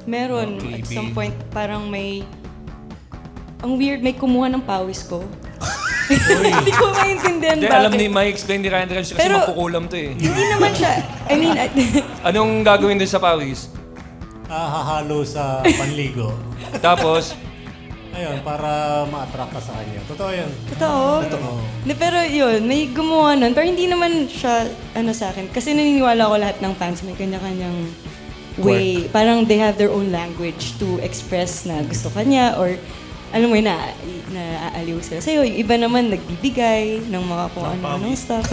Meron. At some point, parang may... Ang weird, may kumuha ng pawis ko. Hindi ko maintindihan bakit. Alam ni Mike, explain ni Ryan kasi magkukulam to eh. Hindi naman siya, I mean... Anong gagawin din sa pawis? Hahalo sa panligo. Tapos? Ayun, para ma-attract ka sa kanya. Totoo yan. Totoo? Pero yun, may gumawa nun. Pero hindi naman siya, sa akin. Kasi naniniwala ko lahat ng fans may kanya-kanyang way. Parang they have their own language to express na gusto kanya or alam mo yun, naaaliw sila sa'yo. Yung iba naman nagbibigay ng mga kung ano-anong stuff.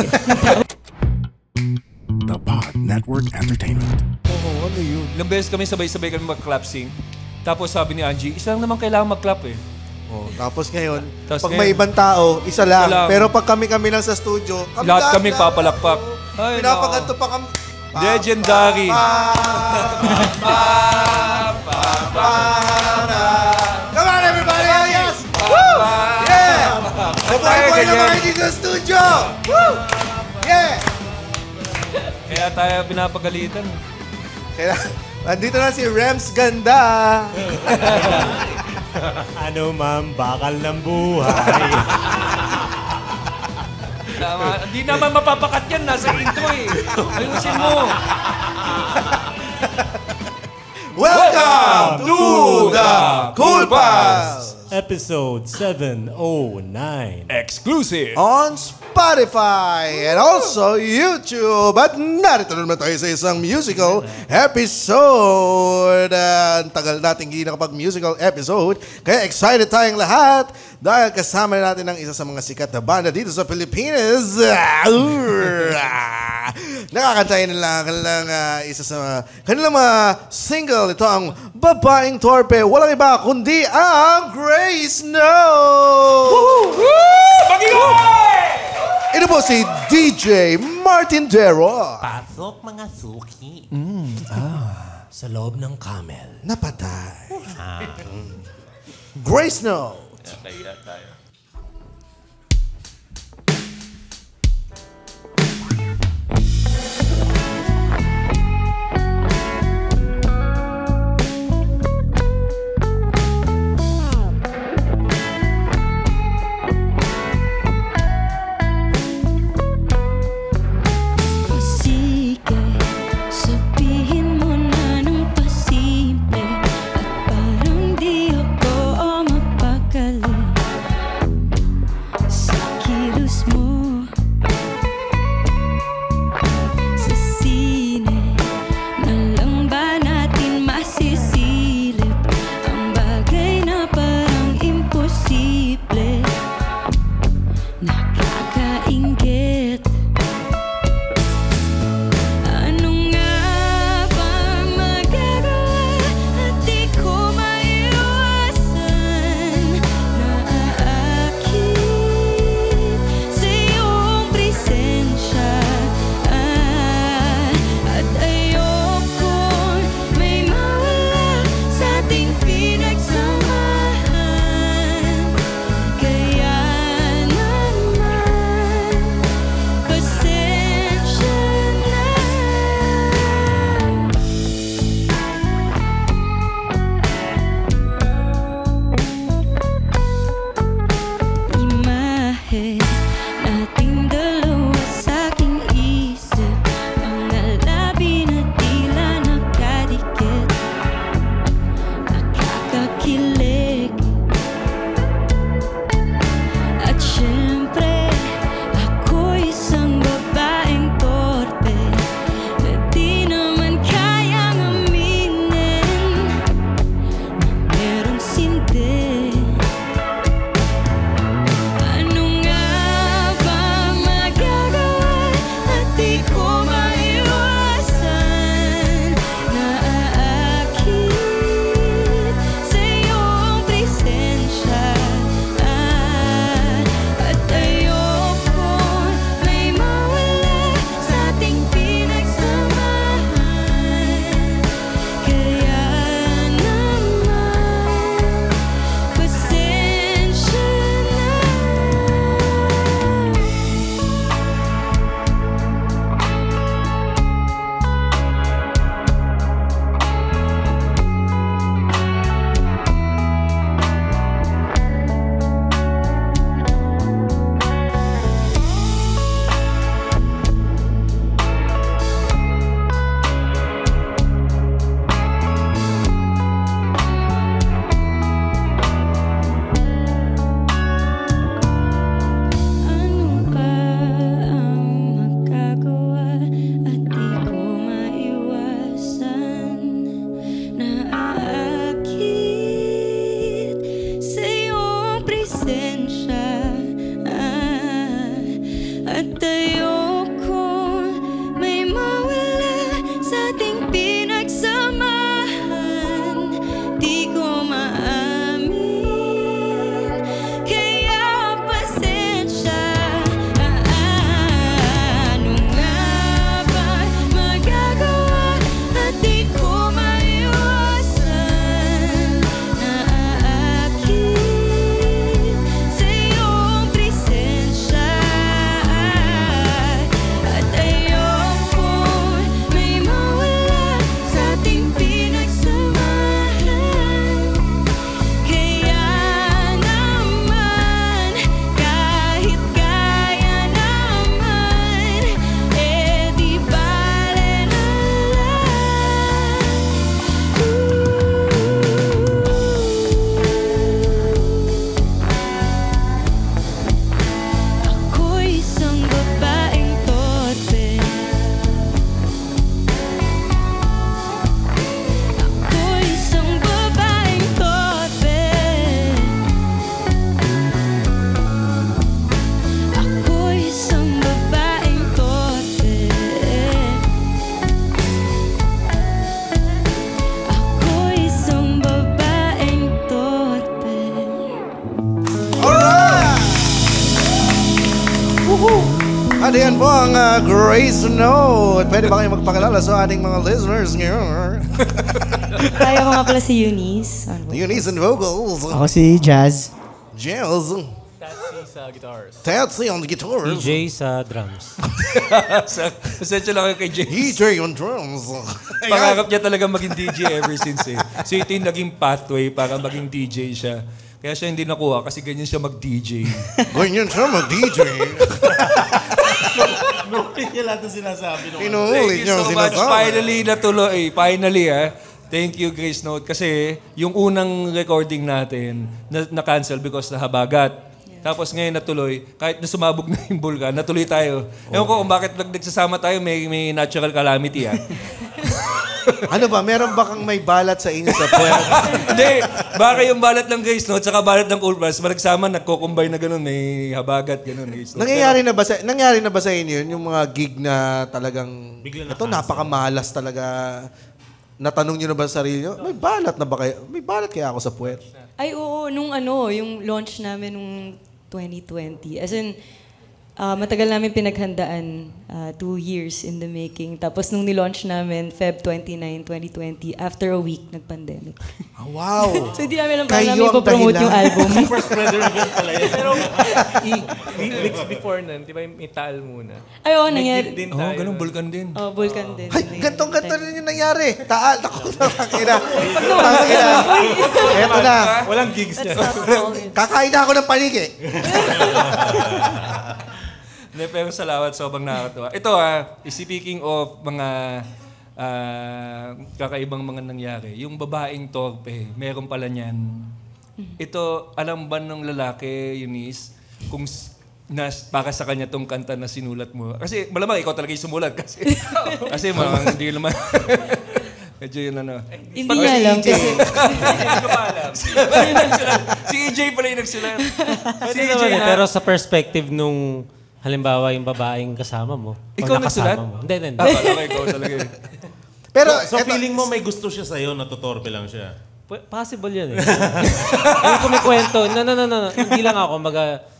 The Pod Network Entertainment. Ano yun? Ilang beses kami sabay-sabay kami mag-clap sing. Tapos sabi ni Angie, isa lang naman kailangan mag-clap eh. Tapos ngayon, Tapos pag may ibang tao, isa lang. Pero pag kami lang sa studio, lahat kami papalakpak. Ay, pinapaganto pa kami. Legendary. Come on everybody! Yes! Woo! Yeah! Nabuhay naman kayo dito sa studio! Woo! Yeah! Kaya tayo pinapagalitan. Kaya, andito na si Rems Ganda. Ano ma'am, bakal ng buhay. Hindi naman mapapakat yan. Nasa intro eh. Ayusin mo. Welcome to the Cool Pass! Episode 709. Exclusive. On Spotify and also YouTube. At narito naman tayo sa isang musical episode. Ang tagal natin hindi nakapag-musical episode. Kaya excited tayong lahat dahil kasama natin ang isa sa mga sikat na banda dito sa Pilipinas. Nakakantayin nila kanilang isa sa kanilang mga single. Ito ang Babaeng Torpe. Walang iba kundi ang Grace No! Ito po si DJ Martin Dero. Pasok mga suki. Sa loob ng camel. Napatay. Grace No. Kaya tayo. At yan po ang Grace Note. Pwede ba kayo magpakilala sa ating mga listeners ngayon? Kaya ko nga pala si Eunice. Eunice and vocals. Ako si Jazz. Jazz. Tatsy sa guitars. Tatsy on the guitars. EJ sa drums. Pasensya lang kayo kay Jay. DJ on drums. Pangarap niya talaga maging DJ ever since eh. So ito yung naging pathway para maging DJ siya. Kaya siya hindi nakuha kasi ganyan siya mag-DJ. Ganyan siya mag-DJ. Inuulit niya lahat ng sinasabi. Inuulit niya ang Thank you so much. sinasabi. Finally, natuloy. Finally, Thank you, Grace Note. Kasi yung unang recording natin, na-cancel because nahabagat. Tapos ngayon natuloy, kahit na sumabog na yung bulkan, natuloy tayo. Ewan ko kung bakit nagsasama tayo, may natural calamity Ano ba? Meron ba kang may balat sa inyo sa puwet? Hindi. Baka yung balat ng Grace Note saka balat ng Cool Brass, malagsama, nagko-combine na gano'n, may habagat, gano'n. Nangyayari na ba sa inyo yun, yung mga gig na talagang, ito napakamalas talaga. Natanong nyo na ba sa sarili nyo, may balat na ba kayo? May balat kaya ako sa puwet? Ay, oo. Yung launch namin nung 2020. As in, matagal namin pinaghandaan. 2 years in the making. Tapos nung nilaunch namin, Feb 29, 2020, after a week, nag-pandemic. Oh, wow! So hindi namin alam paano Kayo namin ang ipopromote dahilan. yung album. Super spreader event pala yun. Pero weeks before nun, di ba may taal muna? Ay, oo, May nangyari. gig din Oo, tayo. ganun, bulkan din. Oh, Vulcan din. Ay, gantong-ganto rin yung nangyari. Taal, ako nakakira. Nakakira. Eto na. Walang gigs niya. Kakain na ako ng paniki. Hindi, pero salamat, sobrang nakakatuwa. Ito speaking of mga kakaibang mga nangyari, yung babaeng torpe, meron pala niyan. Ito, alam ba ng lalaki, Eunice, kung para sa kanya tong kanta na sinulat mo? Kasi malamang ikaw talaga yung sumulat kasi hindi naman. Medyo yun Hindi niya alam kasi Hindi ko pa alam. Si EJ pala yung nagsulat. Pwede naman eh, pero sa perspective nung halimbawa yung babaeng kasama mo. Ikaw pag nakasama nagsulat? mo. Hindi. Pala ko ikaw talaga eh. Pero, So eto, feeling mo may gusto siya sa'yo, natutorpe lang siya. Possible yan eh. Yung kumikwento, no. Hindi lang ako,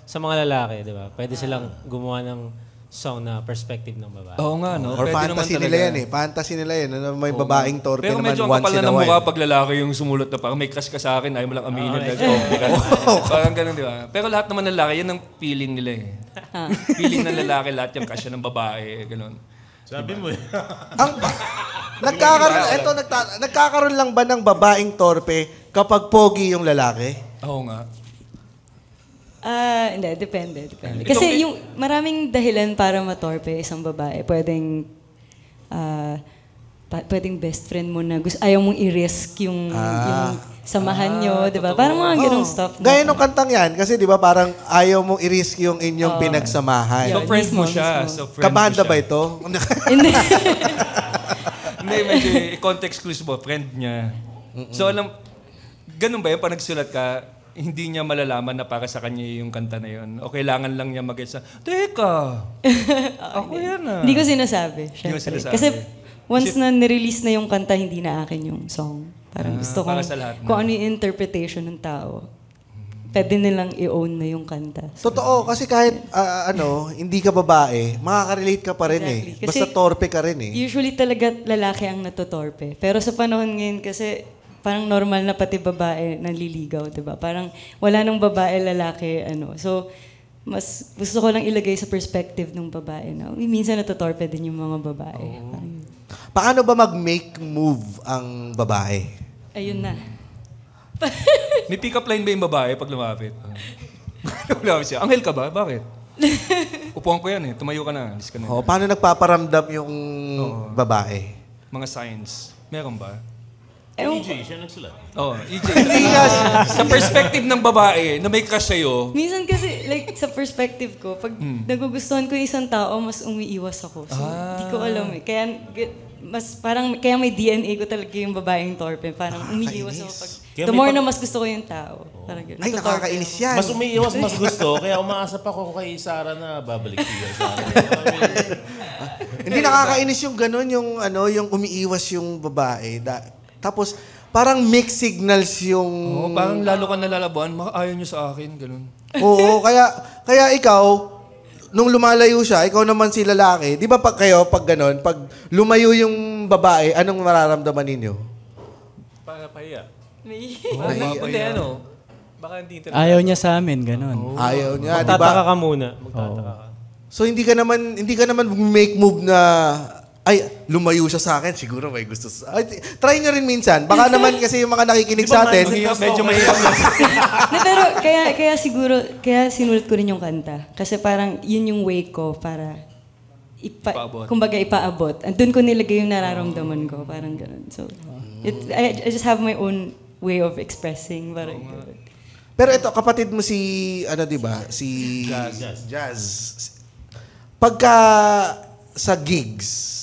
sa mga lalaki, di ba? Pwede silang gumawa ng song na perspective ng babae. Oo nga, no? or Pwede naman fantasy talaga. nila yan eh. Fantasy nila yan. Ano, may babaeng torpe Pero naman medyo ang once kapal in na a ng mukha while. pag lalaki yung sumulot na parang may crush ka sa akin, ayaw mo lang aminin na torpe ka. Parang ganun, di ba? Pero lahat naman ng lalaki, yan ang feeling nila eh. Feeling ng lalaki, lahat yung crush ng babae, ganun. Sabi mo eh. Nagkakaroon lang ba ng babaeng torpe kapag pogi yung lalaki? Oo nga. hindi, depende. Kasi yung maraming dahilan para matorpe isang babae. Pwedeng best friend mo na ayaw mong i-risk yung samahan nyo, di ba? Parang mga ganong stuff. Gaya nung kantang yan, kasi di ba parang ayaw mong i-risk yung inyong pinagsamahan. So Yeah, friend mo mismo, siya. mismo. So friend Kabanda mo siya. ba ito? Hindi. Hindi, medyo context clues mo, friend niya. So alam, ganun ba yun? Pag nagsulat ka, hindi niya malalaman na para sa kanya yung kanta na yun? O kailangan lang niya mag-get sa, teka, ako yan Hindi ko sinasabi. Hindi mo syempre. sinasabi. Kasi once na nirelease na yung kanta, hindi na akin yung song. Parang gusto ko para sa lahat na. kung ano yung interpretation ng tao. Pwede nilang i-own na yung kanta. Totoo, kasi kahit hindi ka babae, makaka-relate ka pa rin Exactly. eh. Basta torpe ka rin eh. Usually talaga lalaki ang natutorpe. Pero sa panahon ngayon kasi parang normal na pati babae nanliligaw, 'di ba? Parang wala nang babae, lalaki, So mas gusto ko lang ilagay sa perspective ng babae na minsan natutorpe din yung mga babae. Parang yun. Paano ba mag-make move ang babae? Ayun na. May pick-up line ba yung babae pag lumapit? Lumapit siya. Anghel ka ba? Bakit? Upuan ko yan eh. Tumayo ka na. Alis ka na. Paano nagpaparamdam yung babae? Mga signs. Meron ba? EJ, siya nagsulat. Oo. EJ. Sa perspective ng babae na may crush sa'yo, Minsan kasi, like, sa perspective ko, pag nagugustuhan ko yung isang tao, mas umiiwas ako. So, di ko alam eh. Kaya may DNA ko talaga yung babaeng torpe. Parang umiiwas ako pag... Kaya The may more na mas gusto ko yung tao. Parang gano'n. Ay, Natutorpe nakakainis ako. yan. Mas umiiwas, mas gusto. Kaya umaasa pa ako kay Sarah na babalik siya sa akin. Hindi nakakainis yung gano'n, yung umiiwas yung babae. Tapos, parang mixed signals yung... parang lalo ka nalalabuan, ayaw niyo sa akin, ganun. Oo, kaya ikaw, nung lumalayo siya, ikaw naman si lalaki, di ba pag ganon, pag lumayo yung babae, anong mararamdaman ninyo? Para pahiya. Nahiya. Hindi, baka hindi talaga. Ayaw niya sa amin, ganun. Ayaw niya, di Magtataka ba? ka muna. Magtataka ka. So hindi ka naman make move na, ay, lumayo siya sa akin, siguro may gusto sa... Ay, try nyo rin minsan. Baka naman kasi yung mga nakikinig sa atin, Medyo mahirap na. Na, pero kaya sinulat ko rin yung kanta. Kasi parang yun yung way ko para Ipaabot. kumbaga ipaabot. Doon ko nilagay yung nararamdaman ko. Parang ganun. So, I just have my own way of expressing. Parang ganun. pero ito, kapatid mo si, di ba? Si Jazz. Pagka sa gigs,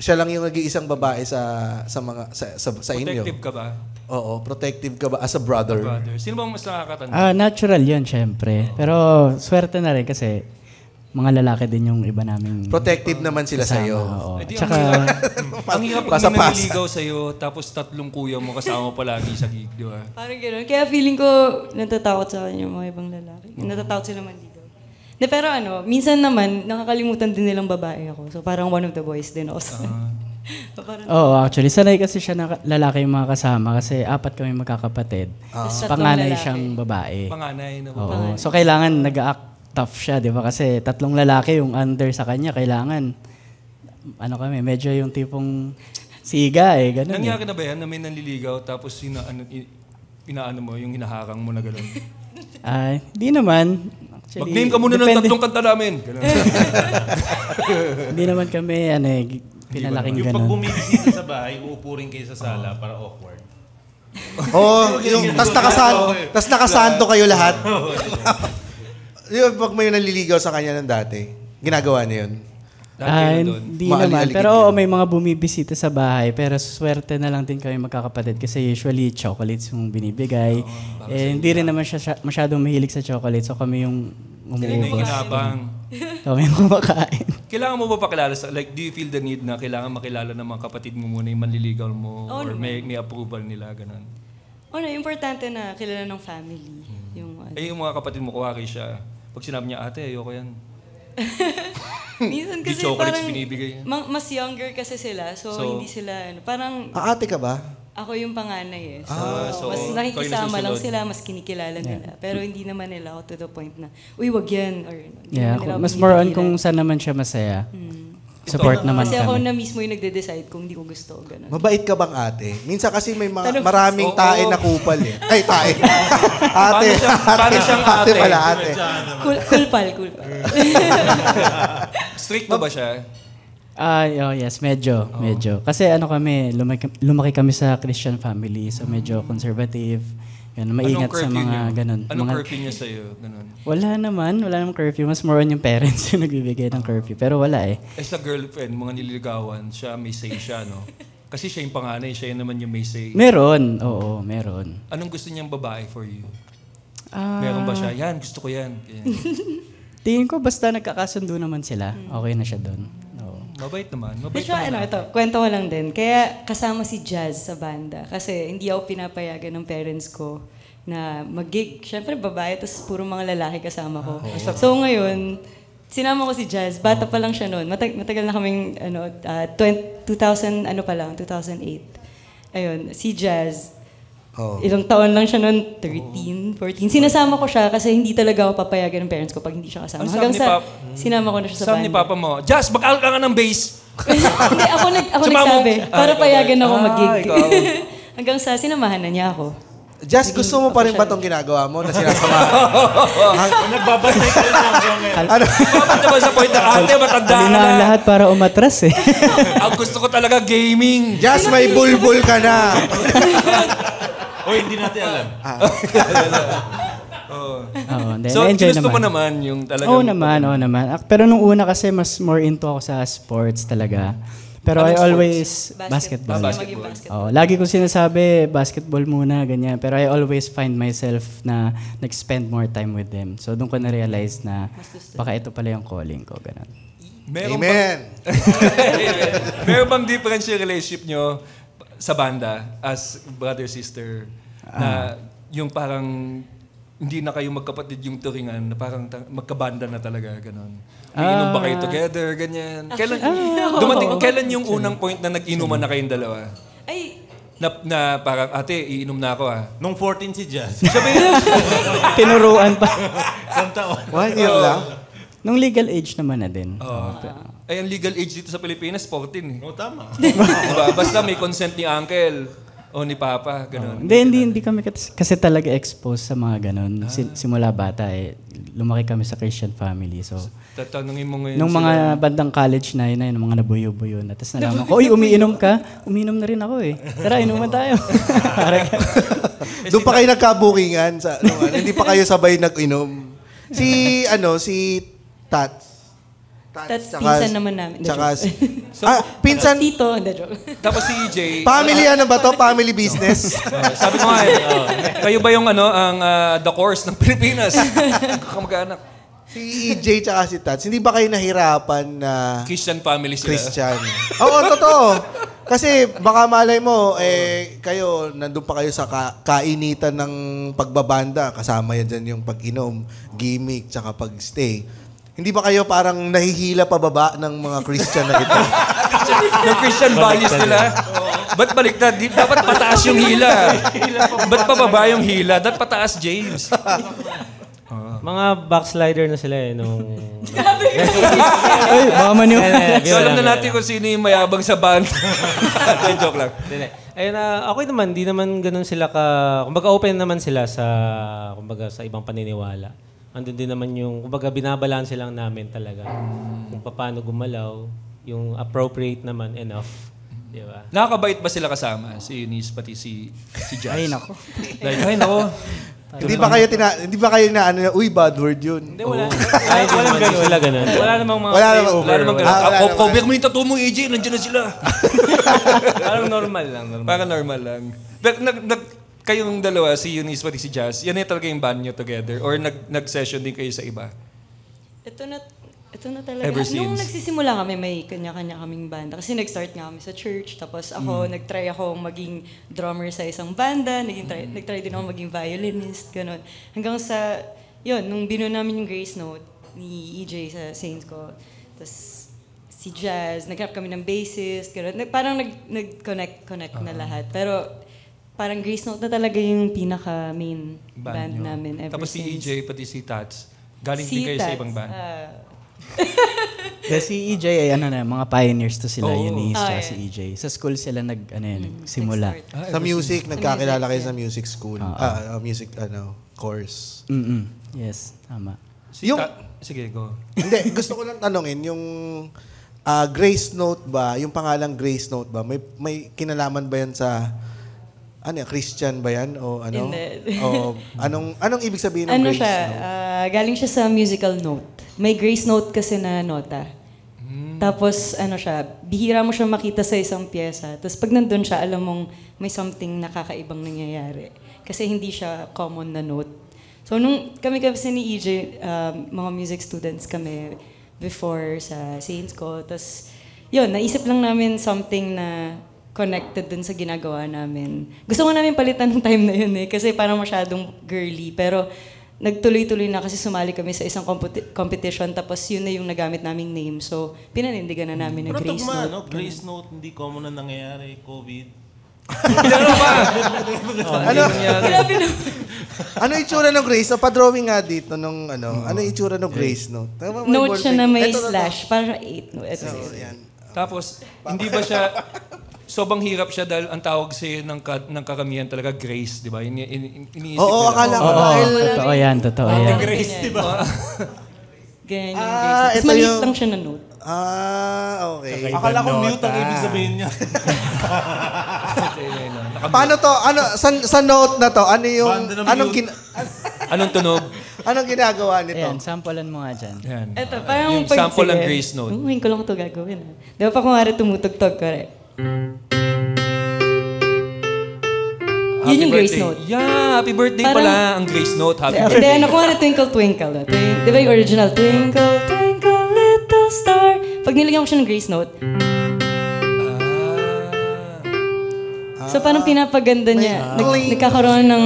siya lang yung nag-iisang babae sa inyo. Protective ka ba? Oo, protective ka ba as a brother? Brother. Sino bang mas nakakatanda? Natural yun, syempre. Pero swerte na rin kasi mga lalaki din yung iba naming Protective naman sila kasama. sa'yo. Oo. Eh, di, Tsaka, ang hirap pag may Pasapasa. nanliligaw sa'yo, tapos 3 kuya mo kasama mo palagi sa gig, di ba? Parang ganun. Kaya feeling ko natatakot sa akin yung mga ibang lalaki. Natatakot sila manligaw. De, pero minsan naman, nakakalimutan din nilang babae ako. So parang one of the boys din ako. So, parang, actually, sanay kasi siya na lalaki yung mga kasama kasi 4 kami magkakapatid. Tapos Panganay tatlong siyang lalaki. babae. Panganay na Oo. babae. So, kailangan nag-act tough siya, di ba? Kasi 3 lalaki yung under sa kanya, kailangan, kami, medyo yung tipong siga ganun. Nangyari na ba yan na may nanliligaw tapos inaano mo, yung hinaharang mo na gano'n? Hindi naman. Actually, Mag-name ka muna ng depende. 3 kanta namin. Ganun. Hindi naman kami, pinalaking Yung pag ganun. bumibisita sa bahay, uupo rin kayo sa sala para awkward. Tas nakasanto kayo lahat. Yung pag may naliligaw sa kanya ng dati, ginagawa niya yun. Hindi naman. Maali-aligid Pero yun. may mga bumibisita sa bahay. Pero swerte na lang din kami magkakapatid kasi usually chocolates yung binibigay. Hindi rin naman siya masyadong mahilig sa chocolates. So kami yung Kailangan yung umuubos. hinabang. Kami yung kumakain. Kailangan mo ba pakilala like, do you feel the need na kailangan makilala ng mga kapatid mo muna yung manliligaw mo or may approval nila, ganun? importante na kilala ng family. Yung, Yung mga kapatid mo, kuwari siya. Pag sinabi niya, ate, ayoko yan. minsan Di kasi chocolates parang binibigay. mas younger kasi sila. So hindi sila, parang Ate ka ba? ako yung panganay eh. So, so mas ikaw yung nakikisama lang nasusunod. sila, mas kinikilala nila. Pero hindi naman nila ako to the point na, uy, wag yan. Or, hindi Yeah, naman nila ako mas more on pinipigilan. kung saan naman siya masaya. Support naman Kasi ako kami. na mismo yung nagde-decide kung hindi ko gusto. Ganun. Mabait ka bang ate? Minsan kasi may Tanong- maraming tae na kupal eh. Ay, tae. ate. Paano siyang ate? Ate pala, ate. Cool pal. Strict ba siya? Yes, medyo. Kasi kami, lumaki kami sa Christian family. So medyo conservative. Yan, maingat sa mga ganun. Anong mga, curfew niya sa'yo? Ganun. Wala namang curfew. Mas more on yung parents yung nagbibigay ng curfew. Pero wala eh. Sa girlfriend, mga nililigawan, siya may say siya, no? Kasi siya yung panganay, siya naman yung may say. Meron. Oo, meron. Anong gusto niyang babae for you? Meron ba siya? Yan, gusto ko yan. Ganyan. Tingin ko basta nagkakasundo naman sila. Okay na siya doon. Oo. Mabait naman. Mabait Pero naman. ito, kwento ko lang din. Kaya kasama si Jazz sa banda. Kasi hindi ako pinapayagan ng parents ko na mag-gig. Siyempre, babae, tapos puro mga lalaki kasama ko. So ngayon, sinama ko si Jazz. Bata pa lang siya noon. Matagal na kaming, 2008. Ayun, si Jazz. Ilang taon lang siya noon, 13, 14. Sinasama ko siya kasi hindi talaga ako papayagan ng parents ko pag hindi siya kasama. Ano Hanggang sabi ni sa, sinama ko na siya sa Sabi banda. ni Papa mo, Jazz, mag-aal ka nga ng bass. Hindi, ako Sumama nagsabi. mo. Para ikaw payagan ba? ako mag-gig. ikaw. Hanggang sa sinamahan na niya ako. Just gusto mo pa rin ba itong ginagawa mo na sinasama? Nagbabantay ka rin hanggang ngayon. Dapat naman sa point na, ate, matanda ka Hali na ang na. lahat para umatras eh. Ang gusto ko talaga gaming. Just may bulbul ka na. O hindi natin alam. Oo, then, So, enjoy gusto mo naman. naman yung talagang... Oo naman. Pero nung una kasi mas more into ako sa sports talaga. Pero I Anong always basketball. Maging basketball. Oh, lagi ko sinasabi basketball muna ganyan. Pero I always find myself na nag-spend more time with them. So doon ko na-realize na baka ito pala yung calling ko, ganun. Meron Amen. Meron bang difference yung relationship nyo sa banda as brother-sister na yung parang hindi na kayo magkapatid yung turingan, na parang magkabanda na talaga, gano'n. Iinom ba kayo together, ganyan. Kailan yung unang point na nag-inuman na kayong dalawa? Ay, Na parang, ate, iinom na ako Nung 14 si Jazz. Tinuruan pa. Isang taon. 1 year lang. Nung legal age naman na din. Ay, ang legal age dito sa Pilipinas, 14 eh. Oo, tama. Diba? Basta may consent ni uncle o ni papa, gano'n. Hindi kami kasi talaga exposed sa mga ganun. Simula bata lumaki kami sa Christian family. So, Tatanungin mo ngayon nung mga bandang college na yun, mga nabuyo-buyo na. Tapos nalaman ko, umiinom ka? Umiinom na rin ako eh. Tara, inuman tayo. Doon pa kayo nagkabukingan sa hindi pa kayo sabay nag-inom. Si Tats. That's pinsan naman namin. Tsaka pinsan. Tito, hindi joke. Tapos si EJ. Family ba to? Family business? Sabi ko nga kayo ba yung ang the course ng Pilipinas? Kamag-anak. Si EJ tsaka si Tats, hindi ba kayo nahirapan na Christian family sila. Christian? Oo, totoo. Kasi baka malay mo, kayo, nandun pa kayo sa kainitan ng pagbabanda. Kasama yan dyan yung pag-inom, gimmick, tsaka pag-stay. Hindi ba kayo parang nahihila pababa ng mga Christian na ito? Ng Christian values nila. Ba't baliktad? Dapat pataas yung hila. Ba't pababa yung hila? Dapat pataas, James. Mga backslider na sila nung... Ay, baka maniwala. So alam na natin kung sino yung mayabang sa band. Joke lang. Ayun, okay naman, di naman ganun sila kumbaga open naman sila sa ibang paniniwala. Andun din naman yung, kumbaga binabalanse lang namin talaga kung paano gumalaw, yung appropriate naman enough. Di ba? Nakakabait ba sila kasama? Si Eunice, pati si Jazz? Ay, nako. Ay, nako. Hindi ba kayo na uy, bad word yun? Hindi, wala. Walang ganun. Wala ganun. Wala namang mga... Wala namang over. Wala namang ganun. Cover mo yung tattoo mo, EJ. Nandiyan na sila. Parang normal lang. Parang normal lang. Pero kayong dalawa, si Eunice pati si Jazz, yan talaga yung band nyo together? Or nag-session din kayo sa iba? Ito na talaga. Ever since? Nung nagsisimula kami, may kanya-kanya kaming banda. Kasi nag-start nga kami sa church. Tapos ako, nag-try ako maging drummer sa isang banda. Nag-try din ako maging violinist. Ganun. Hanggang sa, yun, nung binuo namin yung Grace Note ni EJ sa Saints ko. Tapos si Jazz, nag-rap kami ng bassist. Ganun. Parang nag-connect na lahat. Pero parang Grace Note na talaga yung pinaka-main band namin ever Tapos since. si EJ pati si Tats, galing din kayo sa ibang band? Kasi si EJ mga pioneers to sila, Eunice yeah. si EJ. Sa school sila nagsimula. Sa music, nagkakilala kayo sa music school. Music, course. Yes, tama. Sige, go. Hindi, gusto ko lang tanongin, yung Grace Note ba, yung pangalang Grace Note ba, may kinalaman ba yan sa, Christian ba yan? O ano? Hindi. O anong ibig sabihin ng Grace Note? Galing siya sa musical note. May Grace Note kasi na nota. Tapos bihira mo siya makita sa isang pyesa. Tapos pag nandun siya, alam mong may something nakakaibang nangyayari. Kasi hindi siya common na note. So nung kami kasi ni EJ, mga music students kami before sa Saints ko. Tapos yun, naisip lang namin something na connected dun sa ginagawa namin. Gusto ko namin palitan ng time na yun kasi parang masyadong girly. Pero nagtuloy-tuloy na kasi sumali kami sa isang competition tapos yun na yung nagamit naming name. So, pinanindigan na namin na Grace Note. Grace Note, hindi common na nangyayari. COVID. Ano itsura ng Grace? Pa-drawing nga dito nung ano itsura ng Grace Note? Note siya na may slash. Parang 8. No, ito yan. Tapos, hindi ba siya... Sobrang hirap siya dahil ang tawag sa'yo ng karamihan talaga Grace, di ba? Iniisip Oo, nila. akala ko. Totoo yan. Grace, di ba? Ganyan yung Grace. Mas maliit lang siya na note. Okay. Akala ko mute ang ibig sabihin niya. Paano to? Sa note na to, Anong tunog? anong ginagawa nito? Ayan, samplean mo nga dyan. Yan. Ito, parang Yung sample ng Grace Note. Ngayon ko lang ito gagawin. Di ba pa kung nga tumutugtog ko rin? Yun yung Grace Note. Yeah, happy birthday pala ang Grace Note. Happy Hindi, birthday. ano ko nga Twinkle Twinkle. Di ba yung original? Twinkle Twinkle Little Star. Pag nilagyan ko siya ng Grace Note, So parang pinapaganda niya. Nagkakaroon ng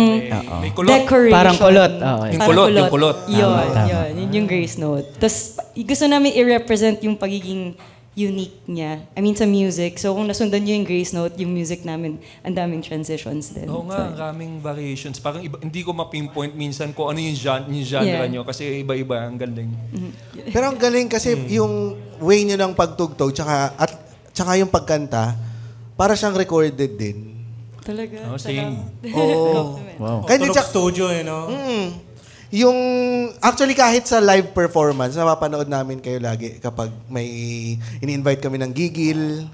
May kulot. decoration. Parang kulot. Oo, Yung kulot, yung kulot. Yun, Tama. yun yung Grace Note. Tapos gusto namin i-represent yung pagiging unique niya. I mean, sa music. So kung nasundan niyo yung Grace Note, yung music namin, ang daming transitions din. Oo nga, ang raming variations. Parang hindi ko ma-pinpoint minsan kung ano yung genre nyo kasi iba-iba, ang galing. Pero ang galing kasi yung way nyo ng pagtugtog tsaka yung pagkanta, para siyang recorded din. Talaga. Oh, sing. Oo. Wow. Kaya Tunog studio, no? Yung, actually kahit sa live performance, napapanood namin kayo lagi kapag may ini-invite kami ng gigil.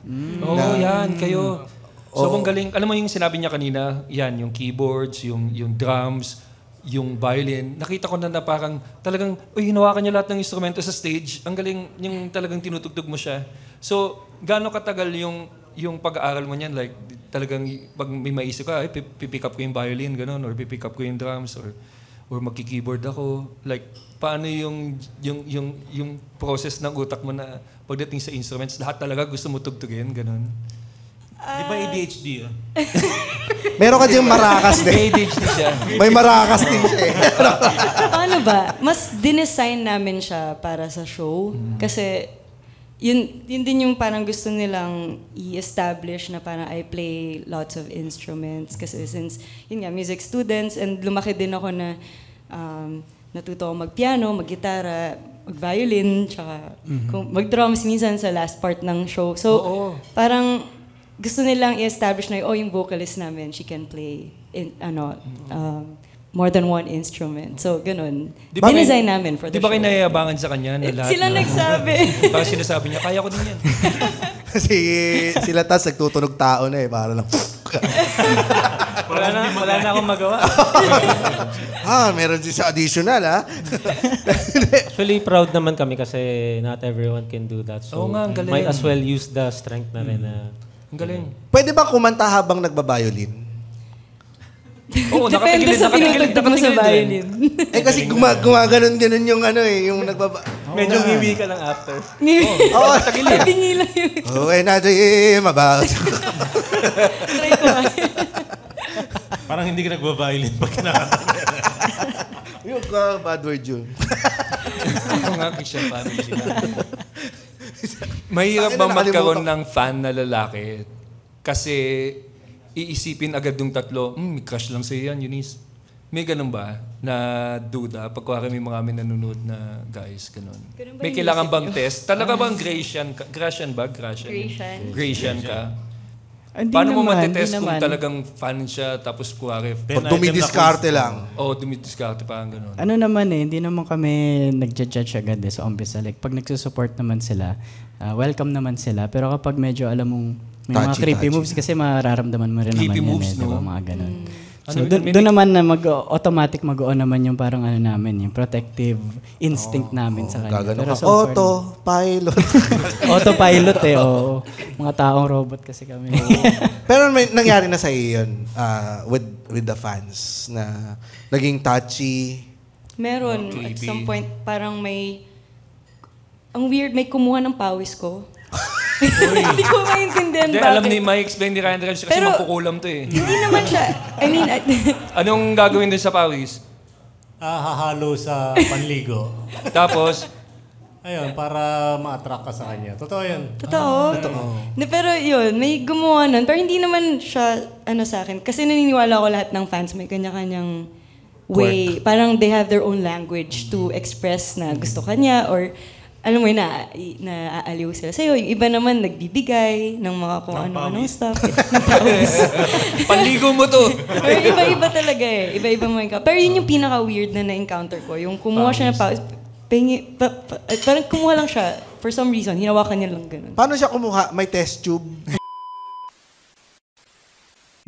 Oo, yan, kayo. Sobrang galing. Alam mo yung sinabi niya kanina, yan, yung keyboards, yung drums, yung violin. Nakita ko na parang talagang, hinawakan niya lahat ng instrumento sa stage. Ang galing, yung talagang tinutugtog mo siya. So, gaano katagal yung pag-aaral mo niyan? Like, talagang pag may maisip ka, pipick up ko yung violin, gano'n, or pipick up ko yung drums, or magki-keyboard ako. Like, paano yung process ng utak mo na pagdating sa instruments, lahat talaga gusto mo tugtugin, ganun? Di ba ADHD? Meron ka diyang marakas din. ADHD siya. May marakas din siya eh. Paano ba? Mas dinesign namin siya para sa show. Kasi yun din yung parang gusto nilang i-establish na parang I play lots of instruments. Kasi since, yun nga, music students, and lumaki din ako na natuto ako mag-piano, mag-gitara, mag-violin, tsaka mag-drums minsan sa last part ng show. So, parang gusto nilang i-establish na yung vocalist namin, she can play more than one instrument. So, ganun. Dinesign namin for the show. Di ba kayo nayayabangan sa kanya na lahat? Sila nagsabi. Parang sinasabi niya, kaya ko din yan. Kasi sila tas nagtutunog tao na eh. Para lang. Wala na akong magawa. Meron din sa additional Actually, proud naman kami kasi not everyone can do that. So, Oo nga, ang galing. might as well use the strength na rin na... Ang galing. Pwede ba kumanta habang nagbabiolin? Oo, Depende sa pinutugtog mo sa violin. Kasi gumaganon-ganon yung yung nagbaba... Medyo ngiwi ka lang after. Oo, Tabingi lang yun. natin mabaw. Try ko nga. Parang hindi ka nagbabiolin pag kinakanta. Yung bad word yun. Oo nga, Christian, paano sila? Mahirap ba magkaroon ng fan na lalaki? Kasi iisipin agad yung tatlo, may crush lang sa'yo yan, Eunice. May ganun ba na duda pag may mga nanonood na guys, ganun? May kailangan bang test? Talaga bang Gratian ka? Gratian ba? Gratian ka? Paano mo matitest kung talagang fan siya tapos Pag dumidiskarte lang. Oo, dumidiskarte parang ganun. Ano naman hindi naman kami nagja-judge agad sa umpisa. Like, pag nagsusupport naman sila, welcome naman sila. Pero kapag medyo alam mong may mga creepy moves kasi mararamdaman mo rin Creepy naman moves, yan. Diba? no? Mga ganun. So, doon naman na automatic mag-on naman yung parang namin, yung protective instinct namin sa kanya. Pero so far, Autopilot. autopilot oo. Mga taong robot kasi kami. Pero may nangyari na sa iyo yun with the fans na naging touchy. Meron. At some point, parang ang weird, may kumuha ng pawis ko. Hindi ko maintindihan Hindi, bakit. alam ni, may explain ni Ryan Rems kasi Pero, magkukulam to eh. Hindi naman siya, Anong gagawin din sa pawis? Hahalo sa panligo. Tapos, Ayun, para ma-attract ka sa kanya. Totoo yan. Totoo? Pero yun, may gumawa nun. Pero hindi naman siya, sa akin. Kasi naniniwala ko lahat ng fans may kanya-kanyang way. Parang they have their own language to express na gusto kanya or alam mo yun, naaaliw sila sa'yo. Yung iba naman nagbibigay ng mga kung ano-ano stuff. Ng pawis. panligo mo to. Pero iba-iba talaga eh. Iba-iba mo encounter. Pero yun yung pinaka-weird na na-encounter ko. Yung kumuha siya ng pawis. Parang kumuha lang siya. For some reason, hinawakan niya lang ganun. Paano siya kumuha? May test tube?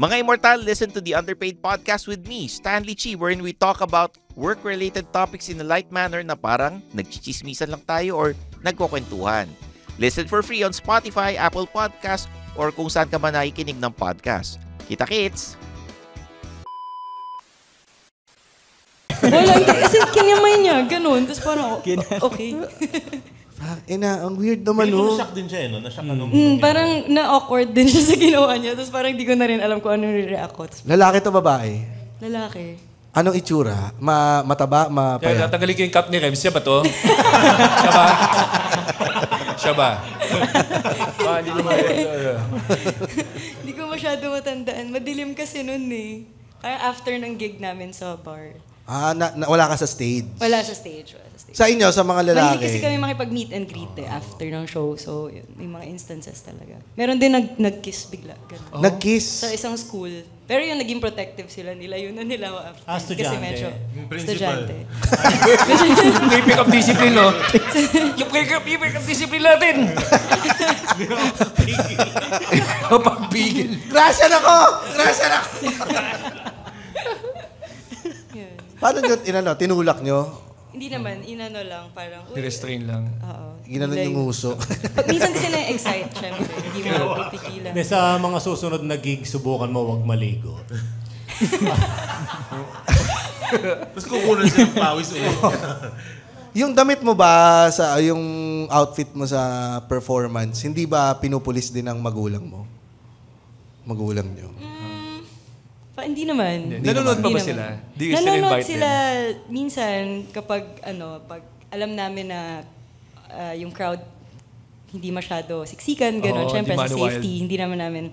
Mga Immortal, listen to the Underpaid Podcast with me, Stanley Chi, wherein we talk about work-related topics in a light manner na parang nagchichismisan lang tayo or nagkukwentuhan. Listen for free on Spotify, Apple Podcast, or kung saan ka man nakikinig ng podcast. Kita-kits! Wala, kasi kinamay niya, ganun. Tapos parang, okay. Ang weird naman, Feeling ko no? na-shock din siya, no? Na-shock ka nung... Parang na-awkward din siya sa ginawa niya. Tapos parang di ko na rin alam kung ano re-react ko. Tapos, Lalaki to babae? lalaki. Anong itsura? Mataba, Kaya mapayat? tatanggalin ko yung cup ni Rem. Siya ba to? Siya ba? Siya ba? Hindi naman. Hindi ko masyado matandaan. Madilim kasi nun eh. Parang after ng gig namin sa bar. Wala ka sa stage? Wala sa stage. Sa inyo, sa mga lalaki? Mahilig kasi kami makipag-meet and greet after ng show. So, yun, may mga instances talaga. Meron din nag-kiss bigla. Ganun. Nag-kiss? Sa isang school. Pero yung naging protective sila nila, yun na nila after. Kasi estudyante. medyo Yung principal. estudyante. Yung pick up discipline, no? Yung pick up discipline natin. Pagpigil. Grasya na ko! Yun. Paano nyo, tinulak nyo? Hindi naman, inano lang, parang... Restrain lang. Oo. Ginanon yung uso. Pag minsan kasi na-excite, syempre, hindi mo pipigilan. Sa mga susunod na gig, subukan mo wag maligo. Tapos kukunan siya ng pawis ulit. Yung damit mo ba, yung outfit mo sa performance, hindi ba pinupulis din ng magulang mo? Magulang nyo? Hindi naman. Nanonood pa ba Hindi sila? naman. Di you still Nanonood invite sila them? minsan kapag pag alam namin na yung crowd hindi masyado siksikan, gano'n. Oo, Siyempre, di sa man safety, hindi naman namin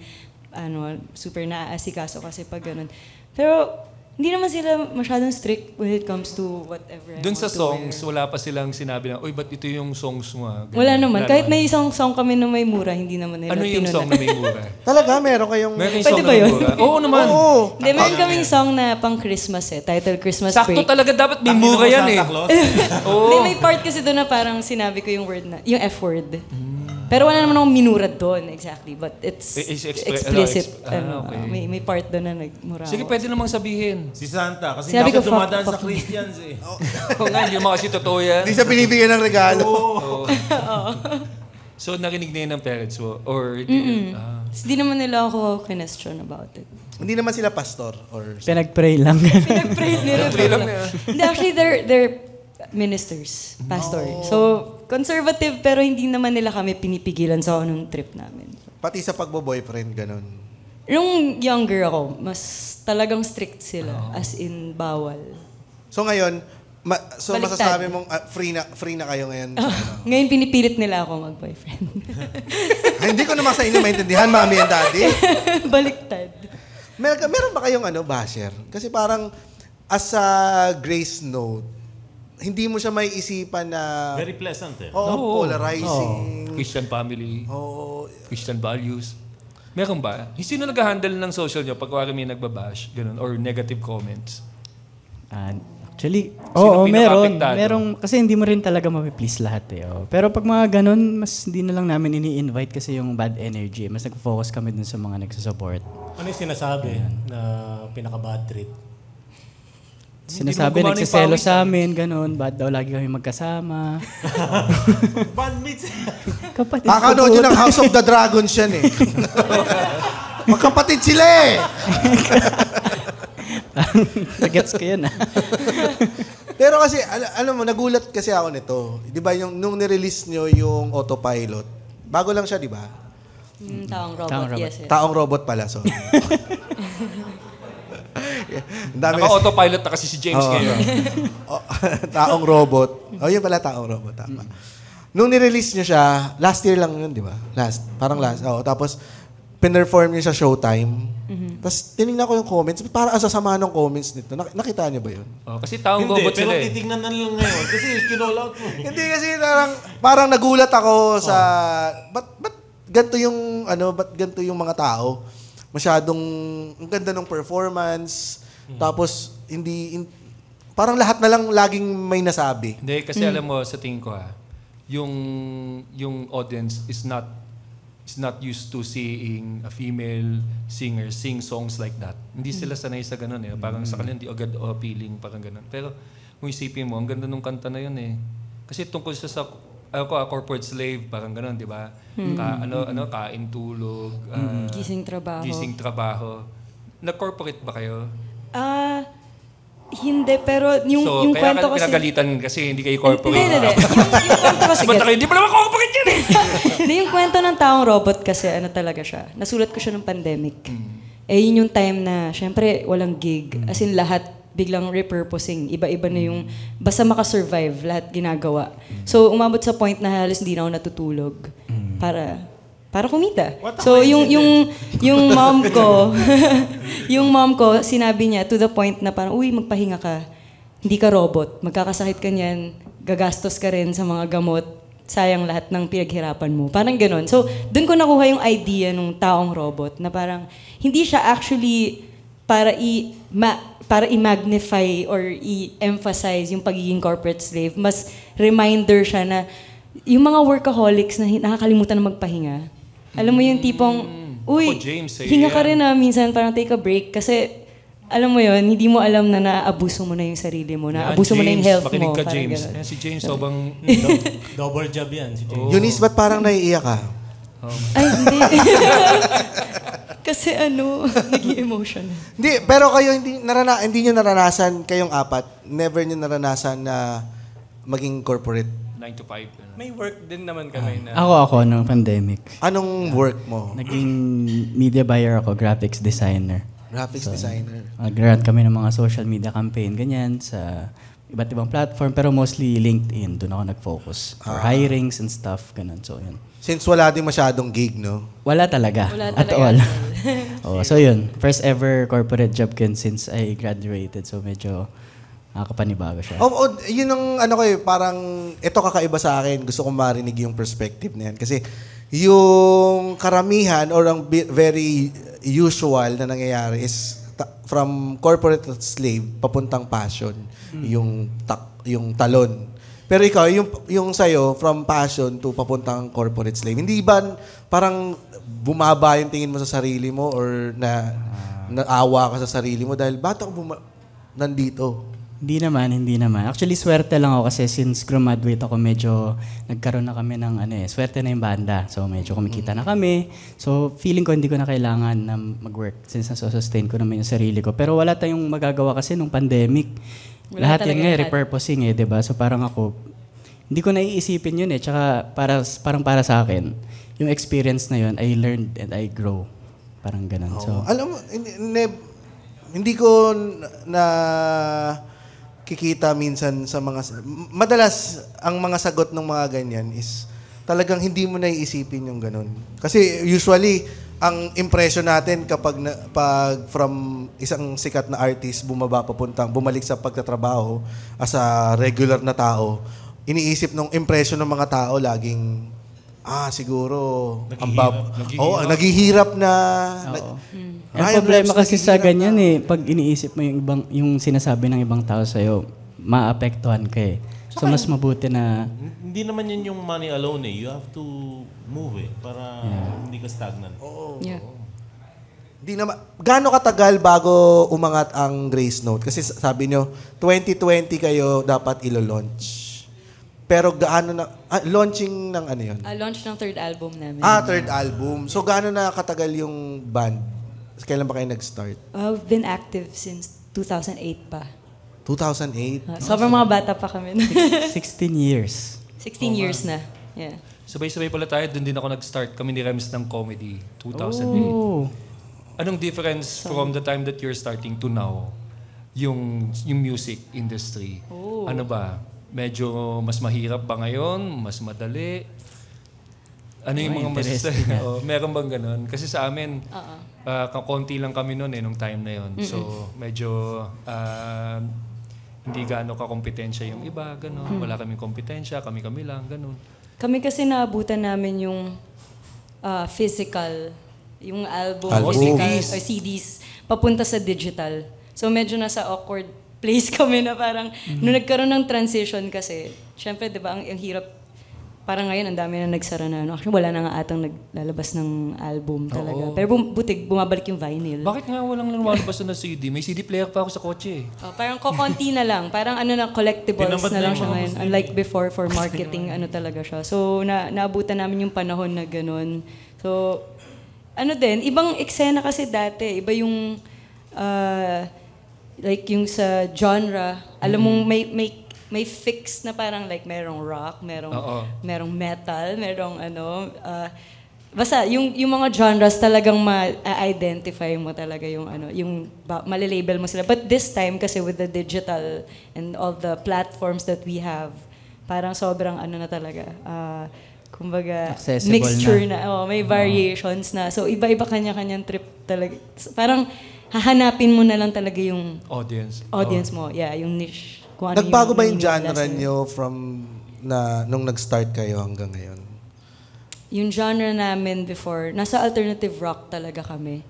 super naaasikaso kasi pag gano'n. Pero hindi naman sila masyadong strict when it comes to whatever. Doon sa songs, wala pa silang sinabi na, uy, ba't ito yung songs mo? Ganun. Wala naman. Kahit may isang song kami na may mura, hindi naman nila Ano yung tinuna. song na may mura? Talaga, meron kayong... Meron yung Pwede song ba na may yun? mura? Oo naman. Oo. Hindi, meron kaming song na pang Christmas title Christmas Sakto Break. talaga, dapat may mura yan eh. Hindi, may part kasi doon na parang sinabi ko yung word na, yung F word. Pero wala naman akong minurad doon, exactly. But it's explicit. Okay. May part doon na nagmura Sige, ako. pwede namang sabihin. Si Santa, kasi Sabi dapat ko, dumadaan fuck sa Christians eh. Oo nga, hindi mo kasi totoo yan. Hindi siya binibigyan ng regalo. So, narinig na yun ng parents mo? Or hindi? Hindi naman nila ako question about it. Hindi naman sila pastor or... Pinag-pray lang. Pinag-pray nila. lang na. Hindi, actually, they're ministers, pastor. So, conservative pero hindi naman nila kami pinipigilan sa anong trip namin. Pati sa pagbo-boyfriend, ganun. Yung younger ako, mas talagang strict sila. As in, bawal. So ngayon, Baliktad. masasabi mong free na kayo ngayon. Ngayon, pinipilit nila ako mag-boyfriend. Hindi ko naman sa inyo maintindihan, mami and daddy. Baliktad. Meron ba kayong basher? Kasi parang, as a grace note, hindi mo siya may isipan na... Very pleasant eh. Polarizing. Christian family, Oo. Christian values. Meron ba? Sino nag-handle ng social nyo pag may nagbabash, ganun, or negative comments? Actually, Sino meron. pinaka-apektado? Meron. Kasi hindi mo rin talaga mapiplease lahat eh. Oh. Pero pag mga ganun, mas hindi na lang namin ini-invite kasi yung bad energy. Mas nag-focus kami dun sa mga nagsusupport. Ano yung sinasabi na pinaka-bad trip? Sinasabi, Hindi mo gumana yung nagsiselo pawis, sa amin, ganun. Bad daw lagi kami magkasama. Bandmates. Kapatid Kakanood yun ng House of the Dragons yan eh. Magkapatid sila eh. Nagets ko yun Pero kasi, alam mo, nagulat kasi ako nito. Di ba, nung nirelease nyo yung autopilot, bago lang siya, di ba? Taong robot, Taong robot. yes. Taong robot pala, sorry. Naka-autopilot na kasi si James ngayon. Taong robot. Yun pala, taong robot. Tama. Nung nirelease nyo siya, last year lang yun, di ba? Parang last. Tapos, pinerform nyo sa Showtime. Tapos, tinignan ko yung comments. Parang ang sasama ng comments nito. Nakita nyo ba yun? Kasi taong Hindi, robot pero sila eh. titignan na lang ngayon. Kasi kinall out mo. Hindi kasi parang nagulat ako sa... Ba't ganito yung mga tao? Masyadong... Ang ganda ng performance. Tapos, parang lahat na lang laging may nasabi. Hindi, kasi alam mo, sa tingin ko yung audience is not used to seeing a female singer sing songs like that. Hindi sila sanay sa ganun eh. Parang sa kanila hindi agad appealing, parang ganun. Pero kung isipin mo, ang ganda nung kanta na yun eh. Kasi tungkol siya sa corporate slave, parang ganun, di ba? Kain, tulog, Gising trabaho. Nag-corporate ba kayo? Hindi, pero yung kaya kwento ka kasi... pinagalitan kasi hindi kayo corporate. Hindi. Yung kwento kasi... Hindi pa naman corporate yan eh! Hindi, yung kwento ng taong robot kasi ano talaga siya. Nasulat ko siya ng pandemic. Yun yung time na, syempre, walang gig. As in, lahat biglang repurposing. Iba-iba na yung, basta makasurvive, lahat ginagawa. So, umabot sa point na halos hindi na ako natutulog. Para kumita. So, yung mom ko, yung mom ko, sinabi niya to the point na parang, uy, magpahinga ka. Hindi ka robot. Magkakasakit ka niyan. Gagastos ka rin sa mga gamot. Sayang lahat ng pinaghirapan mo. Parang ganun. So, dun ko nakuha yung idea ng taong robot na parang, hindi siya actually para i-magnify or i-emphasize yung pagiging corporate slave. Mas reminder siya na yung mga workaholics na nakakalimutan na magpahinga. Alam mo yung tipong, uy, James, hinga ka rin na minsan, parang take a break. Kasi, alam mo yun, hindi mo alam na naabuso mo na yung sarili mo, naabuso mo na yung health makinig mo. Ka, James. Si James, sobang... Double job yan, si James. Eunice, ba't parang naiiyak ka? Ay, hindi. Kasi naging emotional. Hindi, pero kayo hindi nyo naranasan, kayong apat, never nyo naranasan na maging corporate. 9 to 5. May work din naman kami na... Ako nung pandemic. Anong work mo? Naging media buyer ako, graphics designer. Graphics designer. Nag-run kami ng mga social media campaign, ganyan, sa iba't ibang platform, pero mostly LinkedIn. Doon ako nag-focus. For hirings and stuff, ganun. So, yun. Since wala din masyadong gig, no? Wala talaga. At all. So, yun. First ever corporate job ko yun since I graduated. So, medyo nakakapanibago siya. Yun ang parang ito kakaiba sa akin. Gusto kong marinig yung perspective na yan. Kasi yung karamihan or ang very usual na nangyayari is from corporate slave papuntang passion. Yung talon. Pero ikaw, yung sa'yo, from passion to papuntang corporate slave, hindi ba parang bumaba yung tingin mo sa sarili mo or naawa ka sa sarili mo dahil ba't ako nandito? Hindi naman. Actually, swerte lang ako kasi since graduate ako, medyo nagkaroon na kami ng swerte na yung banda. So, medyo kumikita na kami. So, feeling ko hindi ko na kailangan na mag-work since nasa-sustain ko naman yung sarili ko. Pero wala tayong magagawa kasi nung pandemic. Lahat yan repurposing diba? So, parang ako, hindi ko naiisipin yun Tsaka parang para sa akin, yung experience na yun, I learned and I grow. Parang ganun. So, alam mo, hindi ko na kikita minsan sa madalas ang mga sagot ng mga ganyan is talagang hindi mo naiisipin yung ganun. Kasi usually ang impression natin kapag from isang sikat na artist bumalik sa pagtatrabaho as a regular na tao, iniisip ng impression ng mga tao laging siguro naghihirap na. Ang problema kasi sa ganyan pag iniisip mo yung sinasabi ng ibang tao sa'yo, maapektuhan ka So mas mabuti na... Hindi naman yun yung money alone You have to move para hindi ka stagnant. Oo. Yeah. Gaano katagal bago umangat ang Grace Note? Kasi sabi nyo, 2020 kayo dapat ilo-launch. Pero gaano na... launching ng ano yun? Launch ng third album namin. Third album. So gaano na katagal yung band? Kailan ba kayo nag-start? We've been active since 2008 pa. 2008? Sobrang mga bata pa kami. 16 years. 16 years na. Yeah. Sabay-sabay pala tayo. Doon din ako nag-start. Kami ni Rems ng comedy. 2008. Anong difference from the time that you're starting to now? Yung music industry. Ano ba? Medyo mas mahirap ba ngayon? Mas madali? Ano yung mga masasabi? Meron bang ganun? Kasi sa amin, konti lang kami noon nung time na yon. So, medyo hindi gaano ka-kompetensya yung iba, ganun. Wala kaming kompetensya, kami-kami lang, ganun. Kami kasi naabutan namin yung physical, yung album, physical, CDs, papunta sa digital. So, medyo nasa awkward place kami na parang, nung nagkaroon ng transition kasi, syempre, di ba, ang hirap. Parang ngayon, ang dami na nagsara na. Actually, wala na nga atang naglalabas ng album talaga. Pero butik, bumabalik yung vinyl. Bakit nga walang lumalabas na CD? May CD player pa ako sa kotse. Parang kokonti na lang. Parang collectibles na lang siya ngayon. Unlike before, for marketing, talaga siya. So, naabutan namin yung panahon na ganun. So, ibang eksena kasi dati. Iba yung like yung sa genre, alam mong may fix na parang like merong rock, merong metal, merong basta yung mga genres talagang ma-identify mo talaga yung malilabel mo sila. But this time kasi with the digital and all the platforms that we have, parang sobrang na talaga. Kumbaga, accessible mixture na. May variations na. So, iba-iba kanya-kanyang trip talaga. Parang, hahanapin mo na lang talaga yung audience mo. Yeah, yung niche. Kung ano Nagbago ba yung genre nyo nung nag-start kayo hanggang ngayon? Yung genre namin before, nasa alternative rock talaga kami.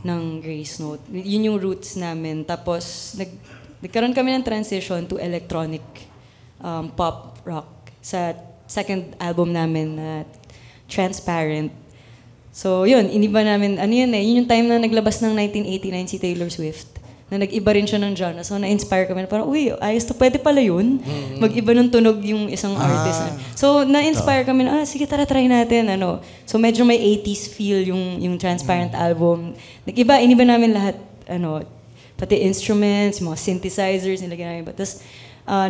Ng Grace Note. Yun yung roots namin. Tapos, nagkaroon kami ng transition to electronic pop rock sa second album namin na Transparent. So, yun, iniba namin, yun yung time na naglabas ng 1989 si Taylor Swift, na nag-iba rin siya ng genre. So, na-inspire kami na parang, uy, ayos to, pwede pala yun. Mag-iba ng tunog yung isang artist. So, na-inspire kami na, sige, try natin. So, medyo may 80s feel yung Transparent album. Iniba namin lahat, pati instruments, mga synthesizers, nilagyan namin. Tapos,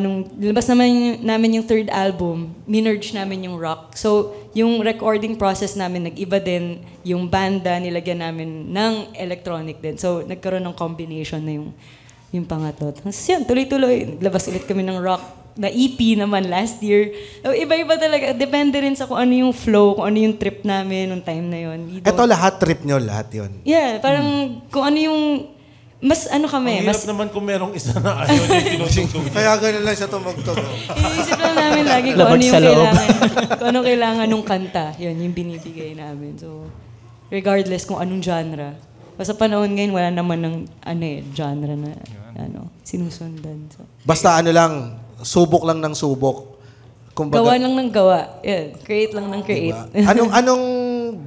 nung nilabas namin yung third album, minerge namin yung rock. So, yung recording process namin, nag-iba din. Yung banda, nilagyan namin ng electronic din. So, nagkaroon ng combination na yung pangatlo. Tapos yun, tuloy-tuloy. Naglabas ulit kami ng rock na EP naman last year. So, iba-iba talaga. Depende rin sa kung ano yung flow, kung ano yung trip namin nung time na yun. Ito lahat, trip nyo, lahat yun? Yeah, parang kung ano yung mas kami. Ang hirap naman kung merong isa na ayaw niya tinutugtog. Kaya gano'n lang siya tumugtog. Iisip lang namin lagi kung ano yung kailangan. Kung ano kailangan nung kanta. Yun, yung binibigay namin. So, regardless kung anong genre. Basta panahon ngayon, wala naman ng genre na sinusundan. So. Basta lang, subok lang ng subok. Kumbaga, gawa lang ng gawa. Yeah, create lang ng create. Diba? Anong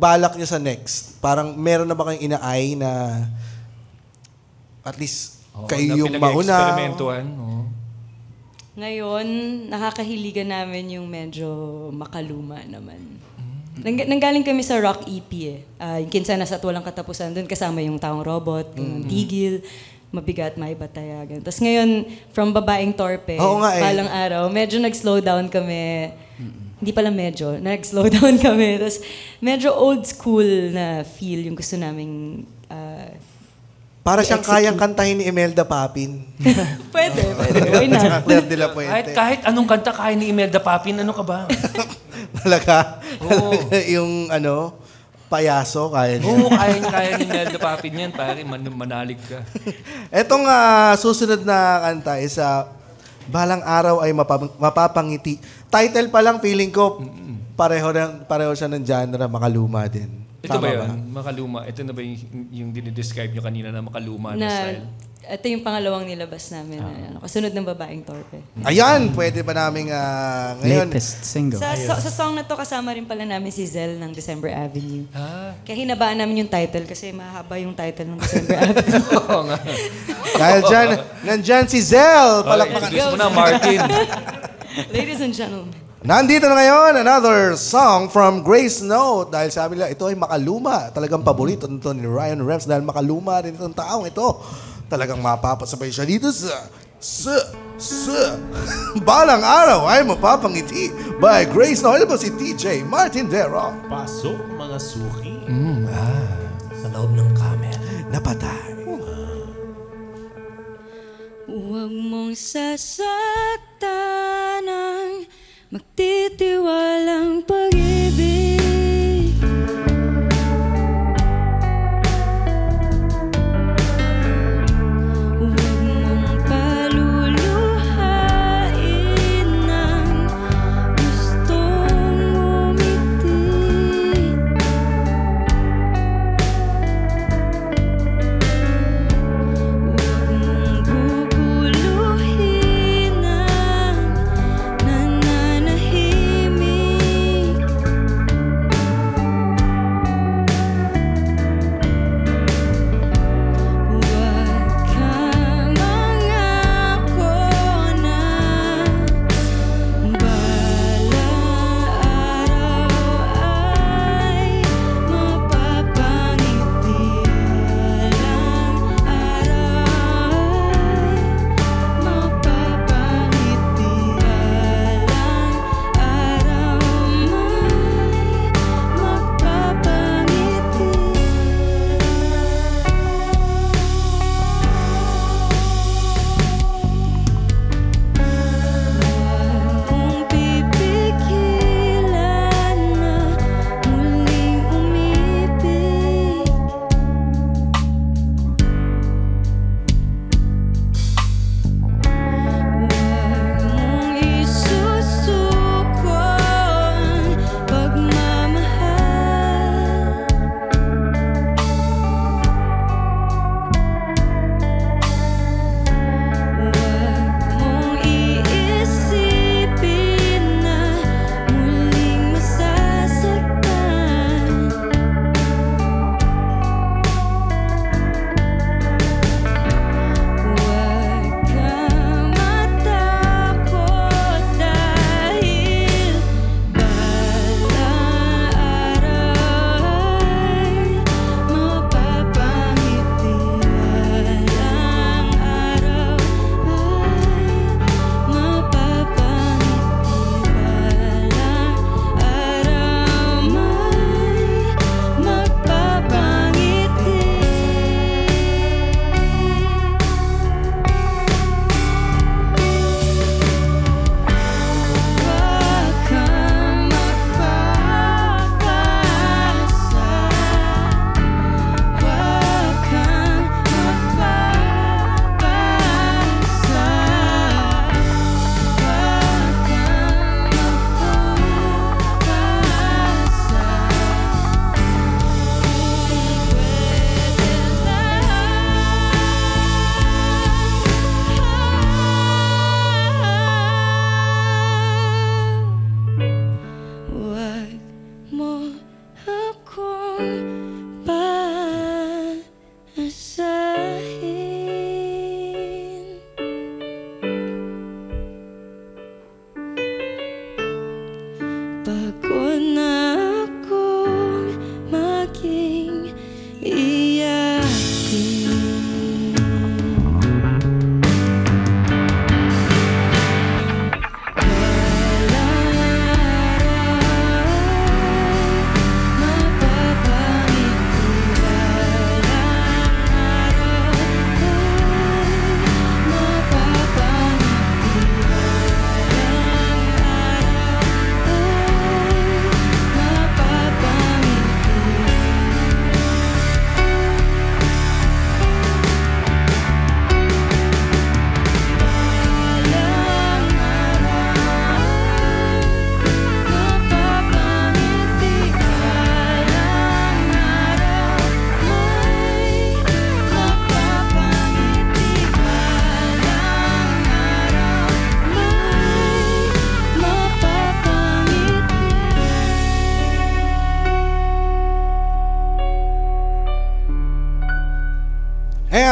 balak niyo sa next? Parang meron na ba kayong inaay na at least kayo yung mauna? Ngayon, nakakahiligan namin yung medyo makaluma naman. Nanggaling kami sa rock EP yung Kinsanas at Walang Katapusan. Doon kasama yung Taong Robot, Tigil, Mabigat, Maibatayagan. Tapos ngayon, from Babaeng Torpe, Balang Araw, medyo nag-slow down kami. Hindi pala medyo, nag-slow down kami. Tapos medyo old school na feel yung gusto naming para siyang kayang kantahin ni Imelda Papin. Pwede. Why not? Claire de la Puente. Kahit anong kanta kaya ni Imelda Papin, ano ka ba? Talaga? Yung payaso, kaya niya. Oo, kaya ni Imelda Papin yan. Pare, manalig ka. Etong susunod na kanta is Balang Araw ay Mapapangiti. Title pa lang, feeling ko, pareho siya ng genre, makaluma din. Ito ba yun? Makaluma. Ito na ba yung dinidescribe nyo kanina na makaluma na style? Ito yung pangalawang nilabas namin. Kasunod ng Babaeng Torpe. Ayan! Pwede ba namin ngayon? Latest single. Sa song na to, kasama rin pala namin si Zell ng December Avenue. Kaya hinabaan namin yung title kasi mahaba yung title ng December Avenue. Oo nga. Dahil dyan, nandyan si Zell. Palakpakan. Introduce mo na, Martin. Ladies and gentlemen. Nandito na ngayon, another song from Grace Note. Dahil sabi nila, ito ay makaluma. Talagang paborito nito ni Ryan Rems dahil makaluma rin itong taong ito. Talagang mapapasabay siya dito sa Balang Araw ay Mapapangiti by Grace Note. Ito po si TJ Martindero. Pasok, mga suki. Sa loob ng camera. Napatay. Huwag mong sasaktan ang magtitiwalang pag-ibig. Huwag mong paluluhain ng gustong umiti. Huwag mong guguluhin ang nananahimik.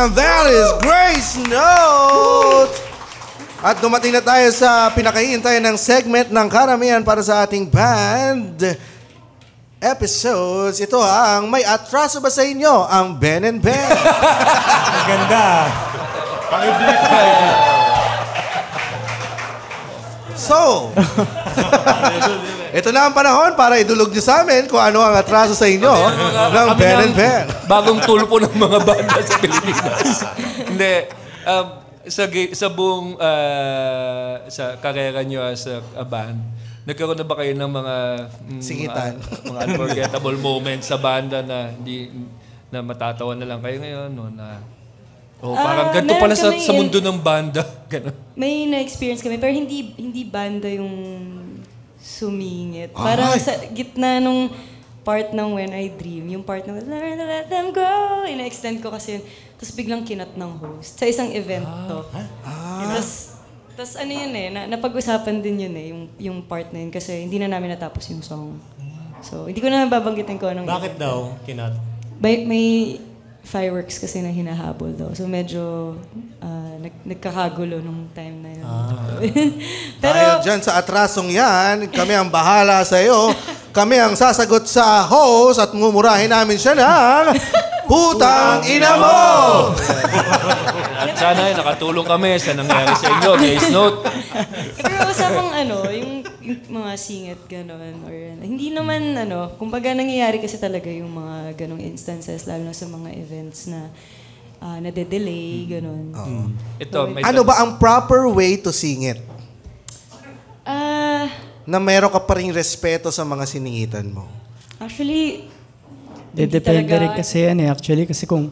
And that is Grace Note! At dumating na tayo sa pinakahihintay ng segment ng karamihan para sa ating band episodes. Ito ang may atraso ba sa inyo? Ang Ben and Ben. Ang ganda. So, ito na ang panahon para idulog niyo sa amin kung ano ang atraso sa inyo ng Ben and Ben. Bagong tulpo ng mga banda sa Pilipinas. Hindi. Sa buong sa karera nyo as a band, nagkaroon na ba kayo ng mga singitan, mga unforgettable moments sa banda na hindi na matatawa na lang kayo ngayon no na parang ganito pala sa mundo ng banda ganun. May na-experience kami pero hindi banda yung sumingit. Parang sa gitna nung part ng When I Dream, yung part ng Let Them Go, ina-extend ko kasi yun. Tapos biglang kinat ng host sa isang event to. Tapos ano yun napag-usapan din yun yung part na yun kasi hindi na namin natapos yung song. So, hindi ko na babanggitin ko anong... Bakit daw kinat? May fireworks kasi na hinahabol daw. So, medyo nagkakagulo nung time na yun. Pero dyan sa atrasong yan, kami ang bahala sa iyo. Kami ang sasagot sa host at mumurahin namin siya ng Putang Ina Mo! Sana nakatulong kami sa nangyari sa inyo. Grace Note. Pero usapang yung mga singit gano'n or hindi naman kumbaga nangyayari kasi talaga yung mga ganong instances lalo na sa mga events na nade-delay gano'n. Ano ba ang proper way to sing it? Na meron ka pa rin respeto sa mga siningitan mo. Actually, depende rin kasi yan actually kasi kung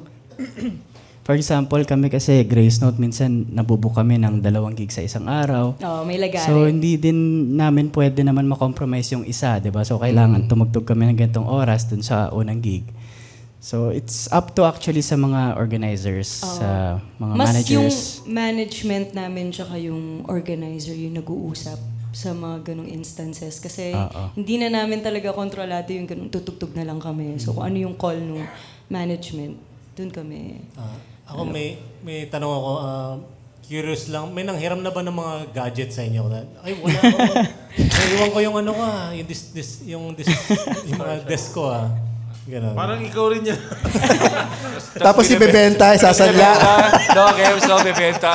for example, kami kasi Grace Note, minsan nabubook kami ng 2 gig sa isang araw. May lagari. So, hindi din namin pwede naman makompromise yung isa, di ba? So, kailangan tumugtog kami ng ganitong oras dun sa unang gig. So, it's up to actually sa mga organizers, sa mga managers. Mas yung management namin tsaka yung organizer yung nag-uusap sa mga ganong instances. Kasi hindi na namin talaga kontrolado yung ganong tutugtog na lang kami. So, kung ano yung call ng management, dun kami. Ako may tanong ako, curious lang, may nanghiram na ba ng mga gadgets sa inyo? Ay, wala ako. Naiwan ko yung yung mga desk ko Ganun. Parang ikaw rin yan. Tapos ibebenta, sasadla. Bebenta.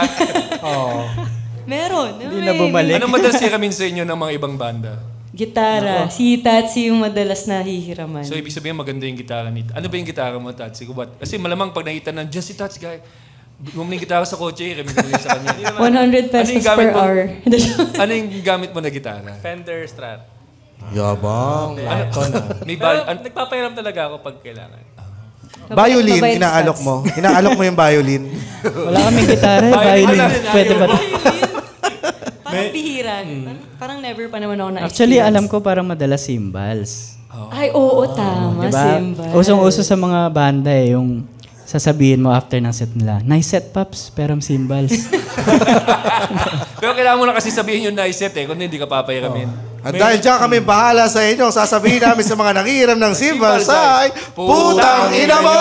Meron. Hindi na bumalik. Anong madalas hiramin sa inyo ng mga ibang banda? Gitara. Si Tatsi yung madalas nahihiraman. So, ibig sabihin maganda yung gitara ni... Ano ba yung gitara mo, Tatsi? Kasi malamang pag nakita na, just si Tatsi, guy, bumili yung gitara sa kotse, hiramin ko sa kanya. 100 pesos per hour. Ano yung gamit mo na gitara? Fender Strat. Yabang. Nagpapahiram talaga ako pag kailangan. Violin, inaalok mo. Inaalok mo yung violin. Wala kaming gitara, violin. Pwede ba? Parang bihira. Parang never pa naman ako na-experience. Actually, alam ko parang madalas cymbals. Ay, oo, tama. Diba? Cymbals. Usong-uso sa mga banda yung sasabihin mo after ng set nila, nice set, Paps, pero cymbals. Pero kailangan mo na kasi sabihin yung nice set kung hindi ka papahiramin. At dahil dyan kami bahala sa inyo, sasabihin namin sa mga nangihiram ng cymbals ay Putang Ina Mo!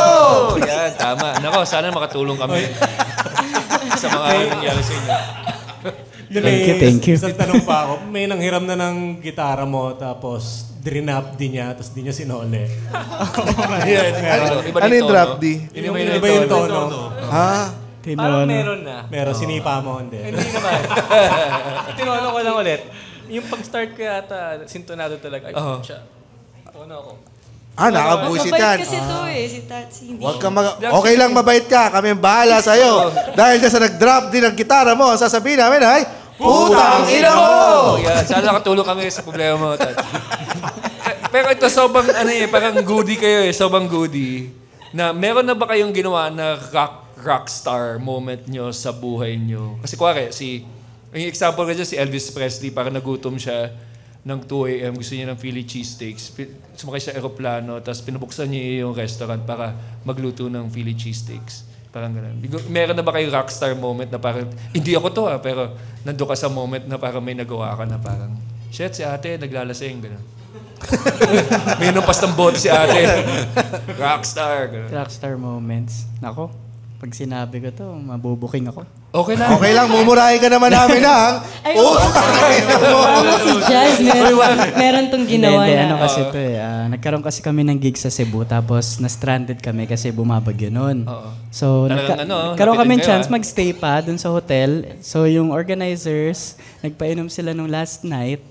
Yan, tama. Nako, sana makatulong kami sa mga nangyari sa inyo. Thank you. Isang tanong pa ako. May nanghiram na ng gitara mo, tapos drinap din niya, tapos di niya sinole. Ano yung drop D? Iba yung tono. Parang meron na. Meron, sinipa mo, hindi. Hindi naman. Tinono ko lang ulit. Yung pag-start ko yata, sintonado talaga. Ay, siya. Tono ako. Nakabuisit yan. Mabait kasi to si Tatsi. Okay lang, mabait ka. Kami ang bahala sa'yo. Dahil dyan sa nag-drop din ng gitara mo, ang sasabihin namin ay Putang Ina Mo! Sana nakatulong kami sa problema mo, Tatsi. Pero ito, sobrang, parang goodie kayo sobrang goodie. Na meron na ba kayong ginawa na rockstar moment nyo sa buhay nyo? Kasi kuwari, yung example ka dyan, si Elvis Presley, parang nagutom siya ng 2 a.m. Gusto niya ng Philly cheesesteaks. Sumakay sa aeroplano, tapos pinabuksan niya yung restaurant para magluto ng Philly cheesesteaks. Parang gano'n. Meron na ba kayong rockstar moment na parang, hindi ako to pero nandun ka sa moment na parang may nagawa ka na parang, shit, si ate, naglalasing, gano'n. May numpas ng bote si ate. Rockstar, gano'n. Rockstar moments. Nako. pag sinabi ko to, mabubuking ako. Okay lang. Okay lang, mumurahin ka naman namin na. Ay, Tama si Jazz. Meron tong ginawa Hindi, na. ano kasi to eh. Nagkaroon kasi kami ng gig sa Cebu tapos na-stranded kami kasi bumabagyo noon. So, Talagang nagkaroon kami napitin kayo, chance magstay pa dun sa hotel. So, yung organizers, nagpainom sila nung last night.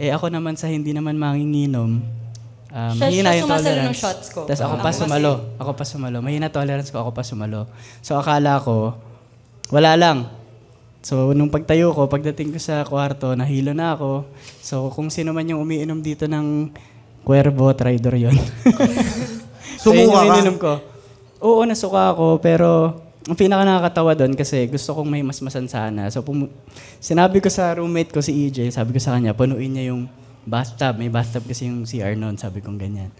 Eh, ako naman sa hindi naman manginginom. Mahina yung sumasalo tolerance. ng shots ko. Tapos ako pa sumalo. Mahina tolerance ko, ako pa sumalo. So, akala ko, wala lang. So, nung pagtayo ko, pagdating ko sa kwarto, nahilo na ako. So, kung sino man yung umiinom dito ng Cuervo, Tridor yun. Sumuka ka? Ininom ko. Oo, nasuka ako, pero ang pinaka nakakatawa doon kasi gusto kong may masmasan sana. So, sinabi ko sa roommate ko, si EJ, sabi ko sa kanya, punuin niya yung bathtub. May bathtub kasi yung CR noon, sabi kong ganyan.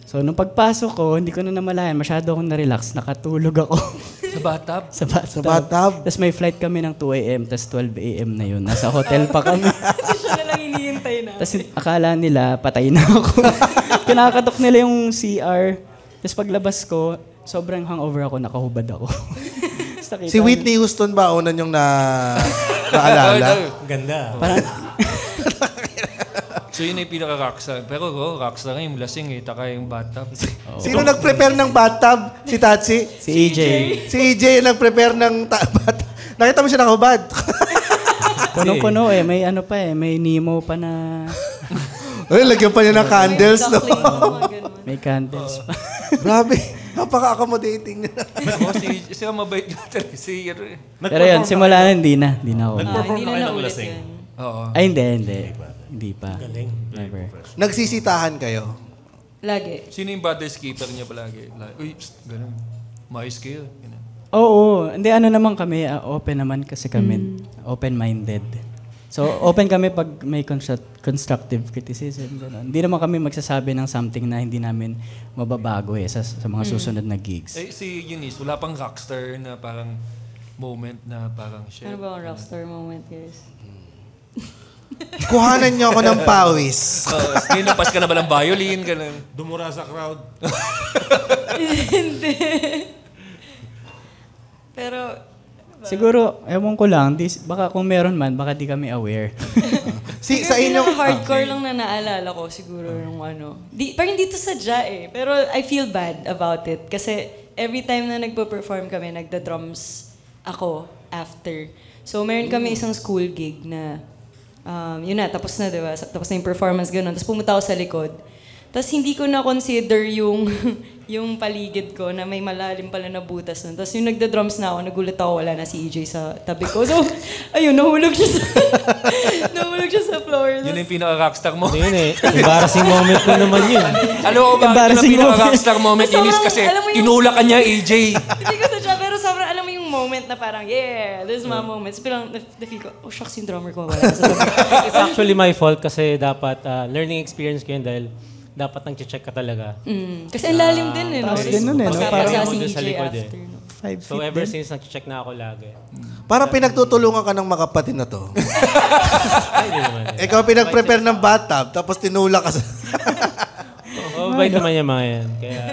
So, nung pagpasok ko, hindi ko na namalayan. Masyado akong na-relax. Nakatulog ako. Sa bathtub? Sa bathtub. Sa bathtub? Tapos may flight kami ng 2 a.m. Tapos 12 a.m. na yun. Nasa hotel pa kami. Siya na lang hinihintay na. Tapos akala nila, patay na ako. Kinakatok nila yung CR. Tapos paglabas ko, sobrang hangover ako, nakahubad ako. Si Whitney Houston ba unan yung naalala? Ganda. So yun yung pinaka-rockstar. Pero rockstar yung lasing eh, taka yung bathtub. Sino nag-prepare ng bathtub? Si Tatsi? Si EJ. Si EJ yung nag-prepare ng bathtub. Nakita mo siya nakahubad. Punong-puno eh. May ano pa eh. May Nemo pa na... Ay, lagyan pa niya ng candles, no? May candles pa. Grabe. Napaka-accommodating niya. Si mabait nga talaga. Pero yun, simula na, hindi na. Hindi na ako. Nag-perform Hindi na na kayo ng naulit lasing. yun. Oo. Ay, hindi pa. Galing. Never. Nagsisitahan kayo? Lagi. Sino yung brother keeper niya palagi? Uy, ganun. Mais kayo. Ganun. Oo. Hindi, ano naman kami. Open naman kasi kami. Open-minded. So, open kami pag may constructive criticism. Ganun. Hindi naman kami magsasabi ng something na hindi namin mababago eh sa mga susunod na gigs. Eh, si Eunice, wala pang rockstar na parang moment na parang shit. Ano ba ang rockstar moment, guys? Kuhanan niyo ako ng pawis. Nilapas ka na ba ng violin? Ganun. Dumura sa crowd. Hindi. Pero, Siguro, ewan ko lang, baka kung meron man, baka di kami aware. Sa inyong... hardcore lang na naalala ko siguro nung ano. Parang dito sadya eh. Pero I feel bad about it. Kasi every time na nagpo-perform kami, nagda-drums ako after. So meron kami isang school gig na, yun na, tapos na, diba? Tapos na yung performance, gano'n. Tapos pumunta ako sa likod. Tapos hindi ko na-consider yung paligid ko na may malalim pala na butas nun. Tapos yung nagda-drums na ako, nagulat ako, wala na si EJ sa tabi ko. So, ayun, nahulog siya sa floor. Yun yung pinaka-rockstar mo. Yun eh. Embarrassing moment ko naman yun. Alam mo ba, yun ang pinaka-rockstar moment, Eunice, kasi tinula ka niya, EJ. Hindi ko sadya, pero sobrang alam mo yung moment na parang, yeah, this is my moment. So, parang na-feel ko, oh shucks, yung drummer ko wala sa tabi. It's actually my fault kasi dapat learning experience ko yun dahil dapat nang check ka talaga. Kasi ang lalim din eh. Taas din nun eh, no? Parang Parang ako dun sa likod eh. 5 So feet ever din. since nag-check na ako lagi. Parang pinagtutulungan ka ng makapatid na to. Ay, di naman. Ikaw pinag-prepare ng bathtub, tapos tinula ka sa... Oh, bait naman yung mga yan. Kaya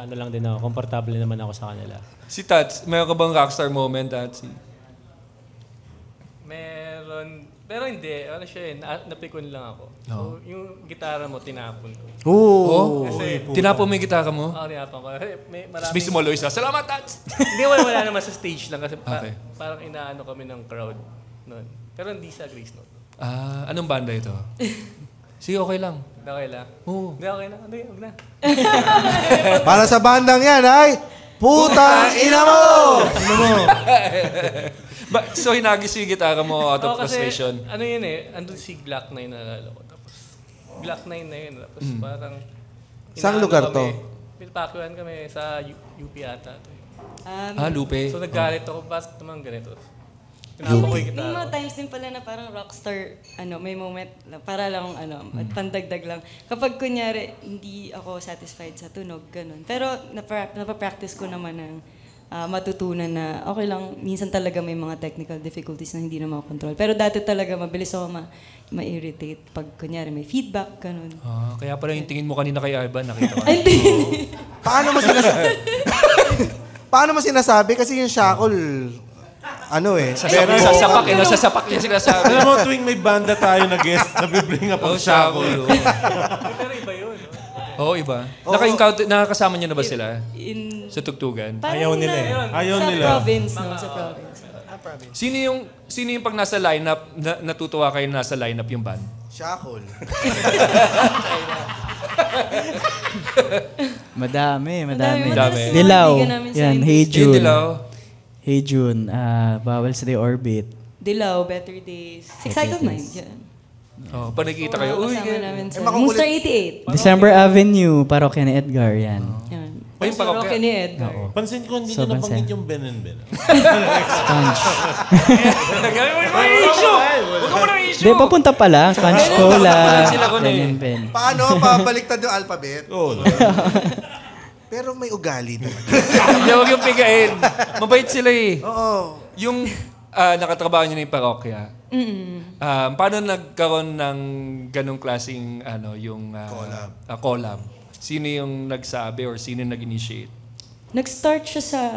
ano lang din ako, komportable naman ako sa kanila. Si Tats, meron ka bang rockstar moment, Tats? Meron. Pero hindi. Ano siya eh, napikon lang ako. So, yung gitara mo, tinapon ko. Oo. Kasi, Tinapon mo yung gitara mo? tinapon ko. May Tapos maraming... mismo Lois, salamat, Tats! Hindi, wala naman sa stage lang kasi Okay. parang inaano kami ng crowd noon. Pero hindi sa Grace Note. Anong banda ito? Sige, okay lang. Okay lang. Oo. Hindi, okay na. Hindi, huwag na. Para sa bandang yan, ay... Putang ina mo! So, hinagis yung gitara mo out of Kasi, frustration? ano yun eh, andun si Glock 9 na nalala ko. Tapos, Glock 9 na yun. Tapos parang... Saan inaano lugar kami, to? Pinapakyawan kami sa UP ata. Lupe. So naggalit ako, bakit naman ganito? Tinapon ko yung May mga gitara. times din pala na parang rockstar, may moment, para lang, at pandagdag lang. Kapag kunyari, hindi ako satisfied sa tunog, ganun. Pero napapractice ko naman ng matutunan na okay lang, minsan talaga may mga technical difficulties na hindi na makontrol. Pero dati talaga, mabilis ako ma-irritate pag kunyari may feedback, ganun. Kaya pala yung tingin mo kanina kay Ivan, nakita ko. Ay, hindi. Paano mo sinasabi? Kasi yung shackle, Sasapak niya sinasabi. Alam mo, tuwing may banda tayo na guest, nabibring up ang shackle. Pero iba yun. Oo, iba. Nakakasama niyo na ba sila? Sa tugtugan? Ayaw nila Sa province, no? Sa province. Sino yung pag nasa lineup, natutuwa kayo nasa lineup yung band? Shackle. Madami. Dilaw. Yan, Hey June. Hey June, Bawal sa The Orbit. Dilaw, Better Days. Excited Mind. Yan. Pag nakikita kayo, kasama namin sa Monster 88. December Avenue, Parokya ni Edgar, yan. Yan. Ay, Parokya ni Edgar. Pansin ko, hindi nyo nabanggit yung Ben and Ben. Sponge. Huwag mo nang issue! Hindi, papunta pala. Sponge Cola. Ben. Paano? Pabaliktad yung alphabet? Oo. Pero may ugali naman. Huwag yung pigain. Mabait sila eh. Oo. Yung nakatrabaho niyo na yung parokya, paano nagkaroon ng ganong klaseng collab? Sino yung nagsabi or sino yung nag-initiate? Nag-start siya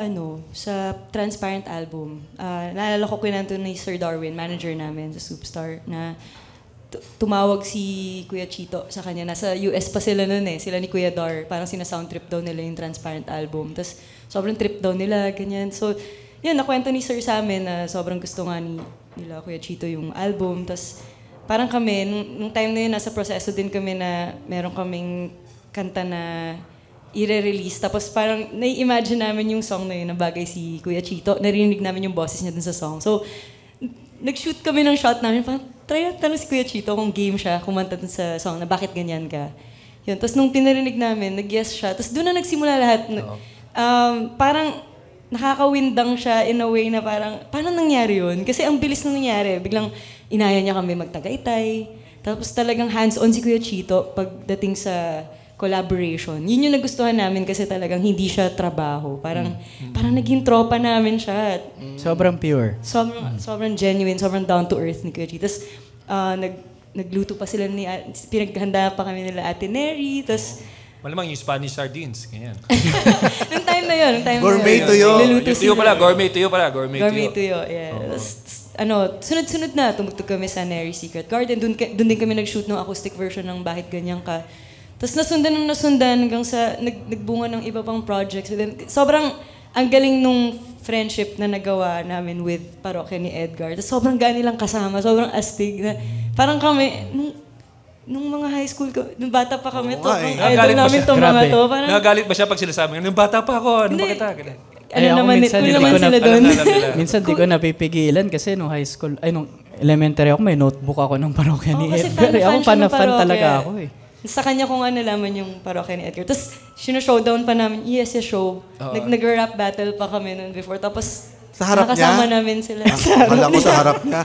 sa Transparent album. Naalala ko kwento ni Sir Darwin, manager namin sa Superstar, na tumawag si Kuya Chito sa kanya. Nasa US pa sila noon sila ni Kuya Dar. Parang sina-sound trip daw nila yung Transparent album. Tapos sobrang trip daw nila, ganyan. So, yun, nakwento ni Sir sa amin na sobrang gusto nga nila Kuya Chito yung album. Tapos parang kami, nung time na yun, nasa proseso din kami na meron kaming kanta na i-release. Tapos parang nai-imagine namin yung song na yun na bagay si Kuya Chito. Narinig namin yung boses niya dun sa song. So, nag-shoot kami ng shot namin. Parang try natin tanong si Kuya Chito kung game siya, kumanta dun sa song na bakit ganyan ka. Yun. Tapos nung pinarinig namin, nag-yes siya. Tapos doon na nagsimula lahat. Parang nakakawindang siya in a way na parang, paano nangyari yun? Kasi ang bilis na nangyari. Biglang inaya niya kami magtagaytay. Tapos talagang hands-on si Kuya Chito pagdating sa collaboration. Yun yung nagustuhan namin kasi talagang hindi siya trabaho. Parang naging tropa namin siya. Sobrang pure. Sobrang genuine, sobrang down to earth ni Kuya Chito. Tapos nagluto pa sila pinaghanda pa kami nila Ate Neri. Tapos Malamang yung Spanish sardines, ganyan. Nung time na yun. Gourmet tuyo. Gourmet tuyo, yeah. Sunod-sunod na, tumugtog kami sa Neri Secret Garden. Doon din kami nag-shoot ng acoustic version ng Bakit Ganyan Ka. Tapos nasundan hanggang sa nagbunga ng iba pang projects. Sobrang ang galing nung friendship na nagawa namin with Parokya ni Edgar. Tapos sobrang gani lang kasama, sobrang astig. Na, parang kami, nung mga high school, nung bata pa kami, idol namin itong mga to. Nagagalit ba siya pag sinasabi, nung bata pa ako, ano ba kita? Minsan di ko napipigilan kasi nung high school, nung elementary ako, may notebook ako ng Parokya ni Edgar. Ako fan talaga ako eh. Sa kanya ko nga nalaman yung Parokya ni Edgar. Tapos, showdown pa namin, ESS show. Nag-rap battle pa kami noon before. Tapos, sa harap nakasama namin sila. Wala ko sa harap niya.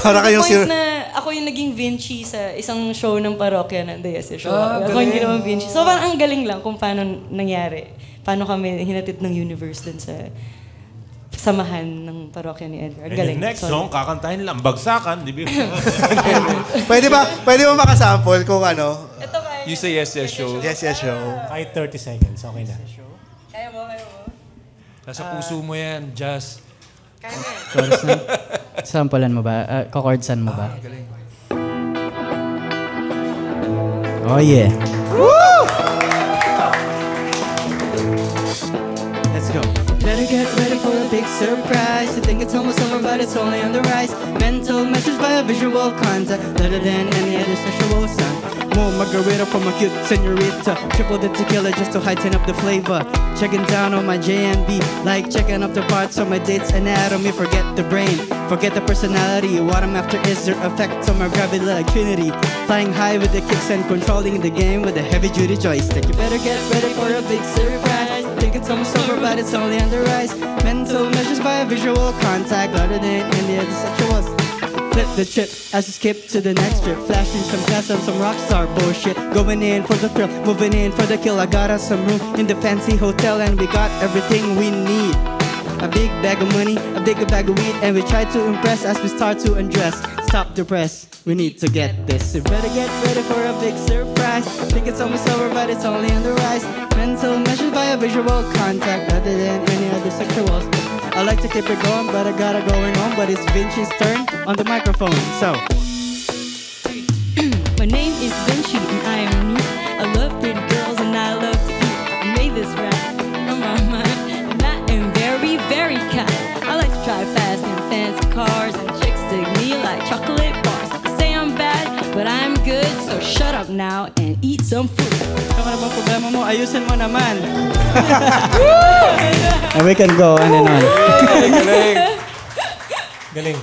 Para kayong ako yung naging Vinci sa isang show ng Parokya ng ESS show. Ako yung ginawang Vinci. So, parang ang galing lang kung paano nangyari. Paano kami hinatid ng universe dun sa samahan ng Parokya ni Edgar. Galing. And the next song, kakantahin lang, Bagsakan, di ba? Pwede ba makasample kung ano? Ito kaya. You say yes show. Yes show. Kahit 30 seconds, okay na. Kaya mo. Nasa puso mo yan, Jazz. Kaya mo. Chorus na. Samplean mo ba? Kakordsan mo ba? Galing. Oh yeah. Woo! Let's go. Better get ready for a big surprise. You think it's almost over, but it's only on the rise. Mental message via visual contact, better than any other sexual sign. More margarita from a cute senorita. Triple the tequila just to heighten up the flavor. Checking down on my JNB, like checking up the parts of my date's anatomy. Forget the brain, forget the personality. What I'm after is their effect on my gravity like Trinity. Flying high with the kicks and controlling the game with a heavy-duty joystick. You better get ready for a big surprise. Think it's almost over, but it's only on the rise. Mental measures by visual contact, louder than any other sexual. Flip the trip as you skip to the next trip. Flashing some gas on some rockstar bullshit. Going in for the thrill, moving in for the kill. I got us some room in the fancy hotel and we got everything we need. A big bag of money, a bigger bag of weed, and we try to impress as we start to undress. Stop the press, we need to get this. You better get ready for a big surprise. Think it's almost over, but it's only on the rise. Mental measured by a visual contact rather than any other sexual. I like to keep it going, but I got it going on. But it's Vinci's turn on the microphone, so. My name is Vinci and I am me. I love pretty girls and I love to eat. I made this rap on my mind and I am very, very kind. I like to drive fast in fancy cars and chicks dig me like chocolate bars. They say I'm bad, but I'm good, so shut up now and eat some food. Kung ano bang problema mo, ayusin mo naman. And we can go on and on. Galing. Galing.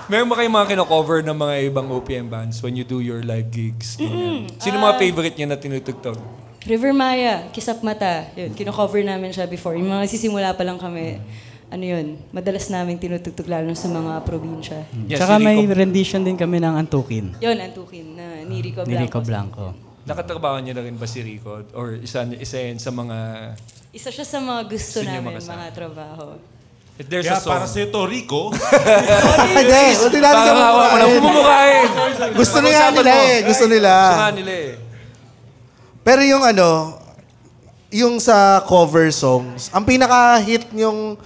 Meron ba kayong mga kino-cover ng mga ibang OPM bands when you do your live gigs? Sino mga favorite niya na tinutugtog? River Maya, Kisap Mata. Yun, kino-cover namin siya before. Yung mga sisimula pa lang kami, ano yun, madalas namin tinutugtog lalo sa mga probinsya. Yes, Tsaka si may Rico. rendition din kami ng Antukin. Yun, Antukin na ni Rico Blanco. Ni Rico Blanco. Nakatrabaho niya na rin ba si Rico? Or isa yan sa mga... Isa siya sa mga gusto Gusto niya namin, makasama. mga trabaho. If there's Kaya a song... para sa ito, Rico, Hindi, hindi natin Parang hawa mo lang pumumukain. Gusto nila eh. Gusto nila. Gusto nga nila eh. Pero yung ano, yung sa cover songs, ang pinaka-hit yung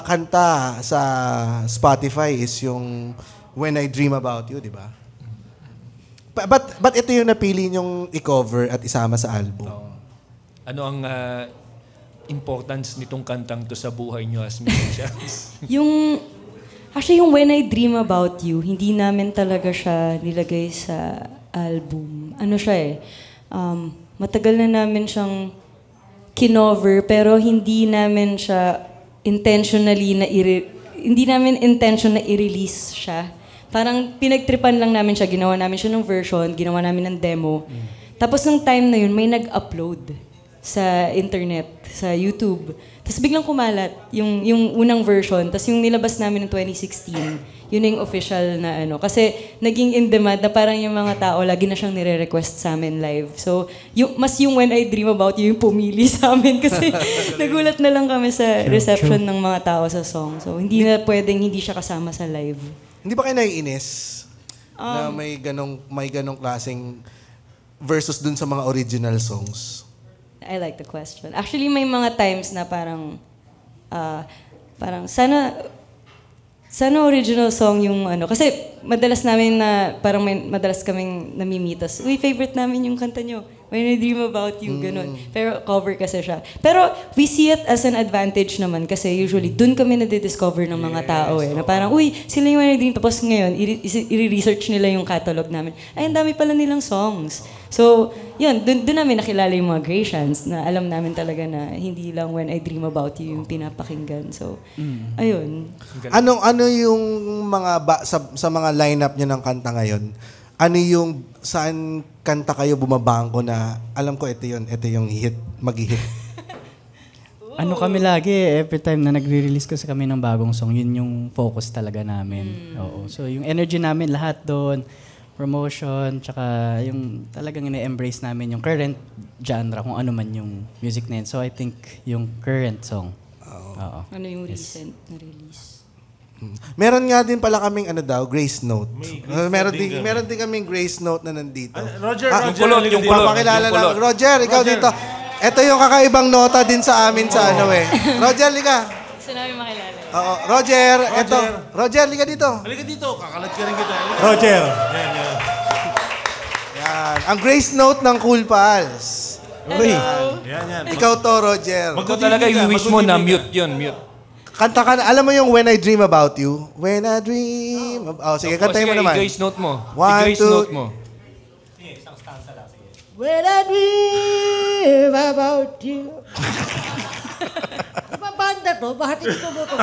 kanta sa Spotify is yung When I Dream About You, di ba? But ito yung napili nyong i-cover at isama sa album? Ano ang importance nitong kantang to sa buhay niyo as musicians? Actually, yung When I Dream About You, hindi namin talaga siya nilagay sa album. Ano siya eh, matagal na namin siyang kinover, pero hindi namin siya intentionally hindi namin intention na i-release siya. Parang pinagtripan lang namin siya, ginawa namin siya ng version, ginawa namin ng demo. Tapos nung time na yun, may nag-upload sa internet, sa YouTube. Tapos biglang kumalat yung unang version. Tapos yung nilabas namin ng 2016, yun yung official na ano. Kasi naging in demand na parang yung mga tao, lagi na siyang nire-request sa amin live. So, mas yung When I Dream About You yung pumili sa amin. Kasi nagulat na lang kami sa reception ng mga tao sa song. So, hindi na pwedeng hindi siya kasama sa live. Hindi ba kayo naiinis na may ganong klaseng versus dun sa mga original songs? I like the question. Actually, may mga times na parang sana original song yung ano. Kasi madalas namin madalas kaming namimitas. Uy, favorite namin yung kanta nyo. When I Dream About You, ganun. Pero cover kasi siya. Pero we see it as an advantage naman kasi usually dun kami nadidiscover ng mga tao eh. Na parang, uy, sila yung When I Dream. Tapos ngayon, i-research nila yung catalog namin. Ay, ang dami pala nilang songs. So, yun, dun namin nakilala yung mga Gratians na alam namin talaga na hindi lang When I Dream About You yung pinapakinggan. So, ayun. Ano yung mga sa mga lineup niyo ng kanta ngayon? Ano yung saan kanta kayo bumabangko na alam ko ito yung hit, mag-hit? Ano kami lagi, every time na nagre-release kasi kami ng bagong song, yun yung focus talaga namin. Oo. So yung energy namin lahat doon, promotion, tsaka yung talagang ine-embrace namin yung current genre, kung ano man yung music na yun. So I think yung current song. Oo. Ano yung recent na release? Meron nga din pala kaming Grace Note. Meron din kaming Grace Note na nandito. Roger, yung kulot. Papakilala lang. Roger, ikaw dito. Ito yung kakaibang nota din sa amin sa Roger, liga. Gusto namin makilala. Oo, Roger, ito. Roger, liga dito. Halika dito, kakalat ka rin kita. Roger. Yan. Ang Grace Note ng Cool Pals. Uy. Yan. Ikaw to, Roger. Ito talaga yung wish mo na mute yun, mute. Kanta ka na. Alam mo yung When I Dream About You? When I Dream... sige, kantahin mo naman. I-grace note mo. One, I-grace two... note mo. When I dream about you. Banda to, bakit ito mo to?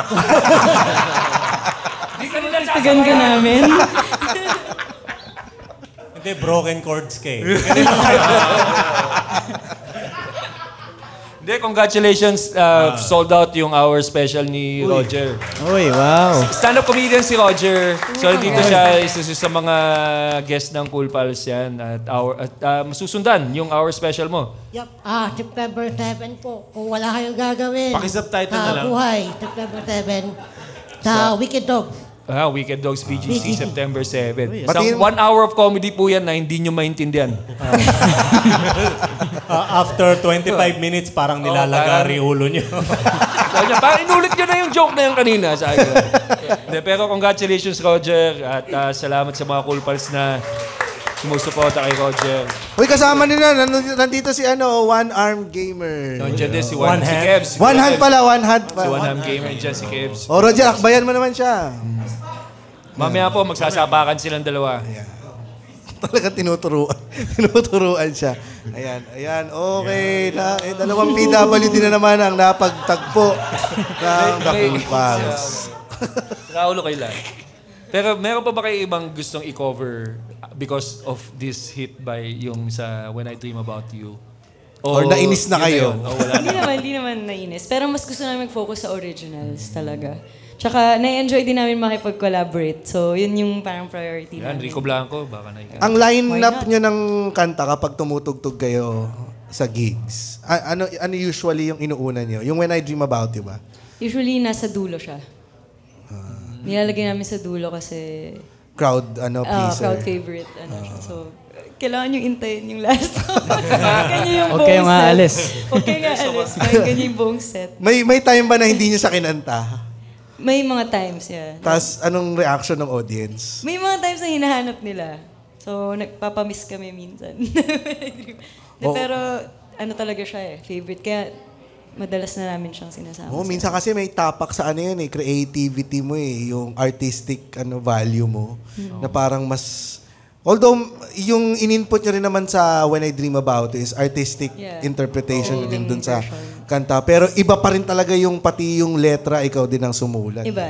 Tagan ka namin. Hindi, broken chords ka eh. Hindi, congratulations. Sold out yung hour special ni Roger. Uy, wow. Stand-up comedian si Roger. So, dito siya, isa sa mga guest ng Cool Pals yan. At masusundan yung hour special mo. Yup. September 7 po. Kung wala kayong gagawin. Paki-subtitle na lang. Buhay. September 7. Sa Wicked Dog. Wicked Dogs PGC, September 7. Isang 1 hour of comedy po yan na hindi nyo maintindihan. After 25 minutes, parang nilalagari ulo nyo. Parang inulit nyo na yung joke na yung kanina. Pero congratulations, Roger. At salamat sa mga Cool Pals na sumusuporta kay Roger. Uy, kasama nila. Nandito si One Arm Gamer. Nandiyan din si Kebs. One hand pala, one hand pa. Si One Arm Gamer, nandiyan si Kebs. Roger, akbayan mo naman siya. Mamaya po, magsasapakan silang dalawa. Talaga tinuturuan siya. Ayan, okay. Dalawang PWD na naman ang napagtagpo ng The Cool Pals. Nakaulo kayo lang. Pero meron pa ba kayo ibang gustong i-cover because of this hit by yung sa When I Dream About You? Or nainis na kayo? Hindi naman nainis. Pero mas gusto namin mag-focus sa originals talaga. Tsaka, na-enjoy din namin makipag-collaborate. So, yun yung parang priority namin. Rico Blanco, baka na Ang line-up nyo ng kanta kapag tumutugtog kayo sa gigs, ano usually yung inuuna nyo? Yung When I Dream About You ba? Usually, nasa dulo siya. Nilalagay namin sa dulo kasi... Crowd pleaser. Crowd favorite. So, kailangan nyo intayin yung last song. Ganyan yung Huwag kayong aalis. Huwag kayong aalis. Ganyan yung buong set. May time ba na hindi nyo sa kinanta? May mga times, yeah. Tapos, anong reaction ng audience? May mga times na hinahanap nila. So, nagpapamiss kami minsan. Pero, talaga siya favorite. Kaya, madalas na namin siyang sinasama. Minsan kasi may tapak sa creativity mo yung artistic value mo. Na parang mas... Although, yung in-input nyo rin naman sa When I Dream About It is artistic interpretation din dun sa kanta. Pero iba pa rin talaga yung pati yung letra, ikaw din ang sumulat. Iba.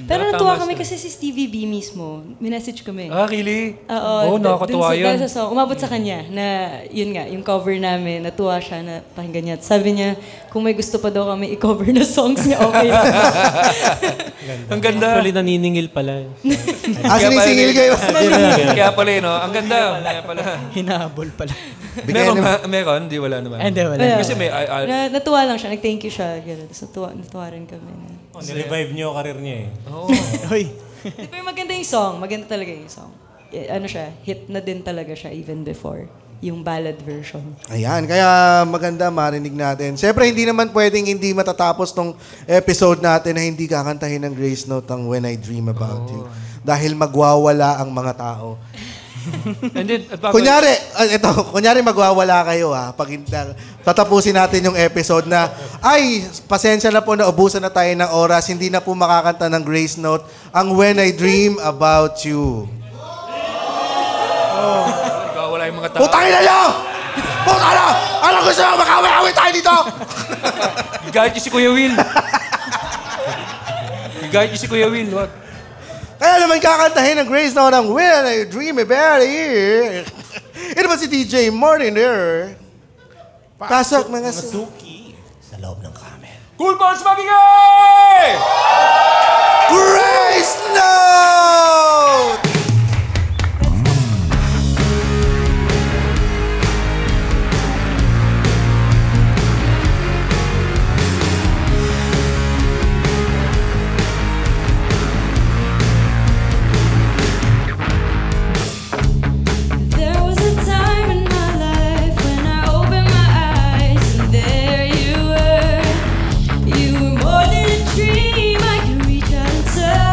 Pero natuwa kami kasi si Stevie B mismo. Minessage kami. Really? Oo. Nakakatuwa yun. Dahil sa song, umabot sa kanya na, yun nga, yung cover namin, natuwa siya na pakinggan niya. At sabi niya, kung may gusto pa daw kami i-cover na songs niya, okay. Ang ganda. Actually, naniningil pala. Sinisingil kayo. Kaya pala, no? Ang ganda. Kaya pala. Hinahabol pala. Meron? Di wala naman. Hindi, wala. Kasi may... Natuwa lang siya. Nag-thank you siya. Natuwa rin kami. Nirevive niyo karir niya Uy. Pero maganda yung song. Maganda talaga yung song. Hit na din talaga siya even before. Yung ballad version. Ayan, kaya maganda marinig natin. Siyempre, hindi naman pwedeng hindi matatapos tong episode natin na hindi kakantahin ng Grace Note ang When I Dream About You. Dahil magwawala ang mga tao. Kunyari magwawala kayo pag tatapusin natin yung episode na, pasensya na po na ubusan na tayo ng oras, hindi na po makakanta ng Grace Note ang When I Dream About You. Wala yung mga tao. Putangin na nyo! Puta na! Ano gusto nyo? Makaway-away tayo dito! Gagawin niyo si Kuya Will. Gagawin niyo si Kuya Will. Wag. Kaya naman kakantahin ng Grace Note ang When I Dream About You. Ito ba si DJ Martin there? Pasok mga suki sa loob ng kamer. Cool Pals magigay! Grace Note! More than a dream, I can reach out and touch.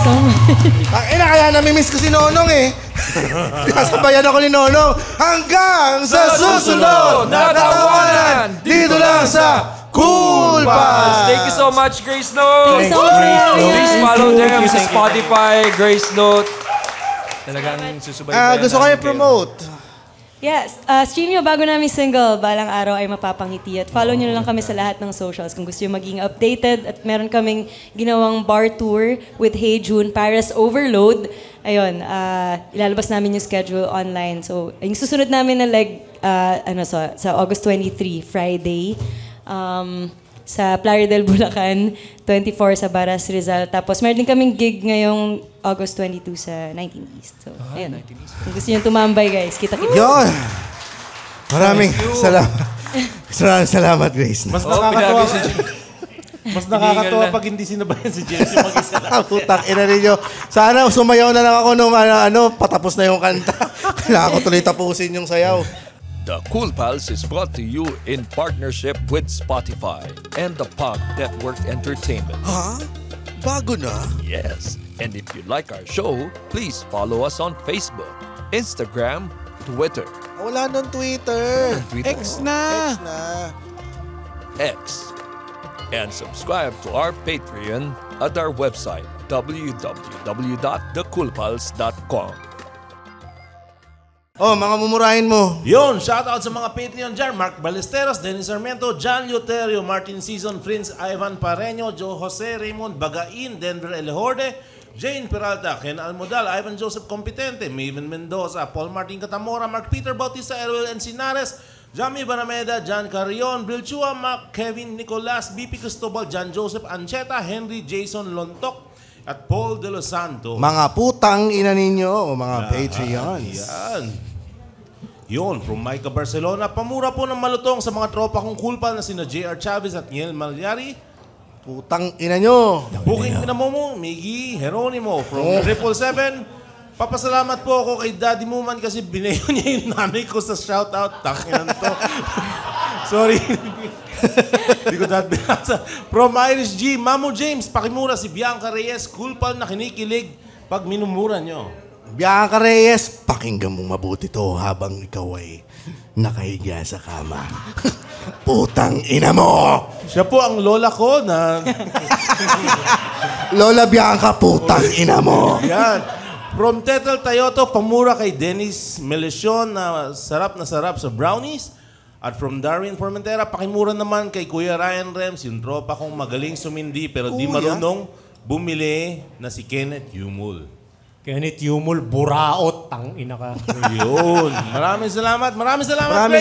so much. Kaya namimiss ko si Nonong eh. Nasabayan ako ni Nonong. Hanggang sa susunod na tawanan dito lang sa Cool Pals. Thank you so much, Grace Note. Thank you so much. Please follow them sa Spotify, Grace Note. Talagang susubaybayan. Gusto ko i-promote. Yes, stream nyo bago namin single, Balang Araw ay Mapapangiti. At follow nyo na lang kami sa lahat ng socials kung gusto nyo maging updated. At meron kaming ginawang bar tour with Hey June, Paris Overload. Ayun, ilalabas namin yung schedule online. So, yung susunod namin na leg, sa August 23, Friday. Sa Playa del Bulacan, 24 sa Baras, Rizal. Tapos meron din kaming gig ngayong August 22 sa 19 East. So, ayun. Kung gusto nyo tumambay, guys, kita-kita. Yun! Maraming salamat. Maraming salamat, Grace. Mas nakakatawa. Mas nakakatawa pag hindi sinabayan si James yung mag-isa lang. Putang ina ninyo. Sana sumayaw na lang ako nung patapos na yung kanta. Kailangan ko tuloy tapusin yung sayaw. The Cool Pals is brought to you in partnership with Spotify and the Pod Network Entertainment. Huh? Bago na? Yes. And if you like our show, please follow us on Facebook, Instagram, Twitter. Wala nang Twitter. X na. X. And subscribe to our Patreon at our website, www.thecoolpals.com. Oh, mga mumurahin mo. Yun, shoutout sa mga Patreon dyan. Mark Ballesteros, Dennis Sarmiento, John Lioterio, Martin Season, Prince Ivan Pareño, Joe Jose, Raymond Bagain, Denver Elejorde, Jane Peralta, Ken Almodal, Ivan Joseph Competente, Maven Mendoza, Paul Martin Catamora, Mark Peter Bautista, Erwin Encinares, Jamie Banameda, John Carrion, Bill Chua, Mac, Kevin Nicolas, BP Cristobal, John Joseph Ancheta, Henry Jason Lontok, at Paul De Los Santos. Mga putang ina ninyo, mga Patreons. Yan. Yun, from Micah Barcelona, pamura po ng malutong sa mga tropa kong Cool Pal na sina JR Chavez at Niel Malyari. Putang ina nyo. Booking na mo, Miggy Geronimo from 777. Papasalamat po ako kay Daddy Muman kasi binayo niya yung nanay ko sa shoutout. Takinan to. Sorry. Hindi ko dahil binasa. From Irish G, Mamo James, pakimura si Bianca Reyes, Cool Pal na kinikilig pag minumura nyo. Bianca Reyes, pakinggan mong mabuti to habang ikaw ay nakahiga sa kama. Putang ina mo! Siya po ang lola ko na... Lola Bianca, putang ina mo! Yan. From Tetel Tayoto, pamura kay Dennis Melecion na sarap sa brownies. At from Darwin Formentera, pakimura naman kay Kuya Ryan Rems, yung tropa kong magaling sumindi pero di marunong bumili na si Kenneth Yumul. Kenneth Yumul, buraot, tang ina ka. Yun. Maraming salamat. Maraming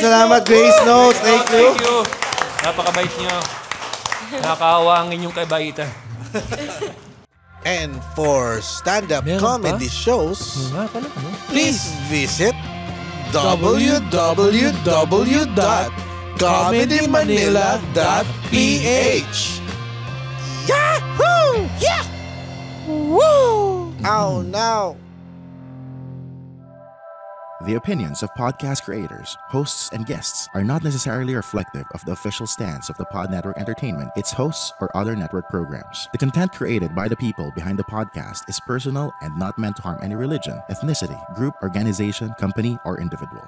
salamat, Grace Note. Thank you. Napakabait nyo. Nakakawa ang inyong kabaitan. And for stand-up comedy shows, please visit www.comedymanila.ph. Yahoo! Yeah! Woo! Oh, no. The opinions of podcast creators, hosts, and guests are not necessarily reflective of the official stance of the Pod Network Entertainment, its hosts, or other network programs. The content created by the people behind the podcast is personal and not meant to harm any religion, ethnicity, group, organization, company, or individual.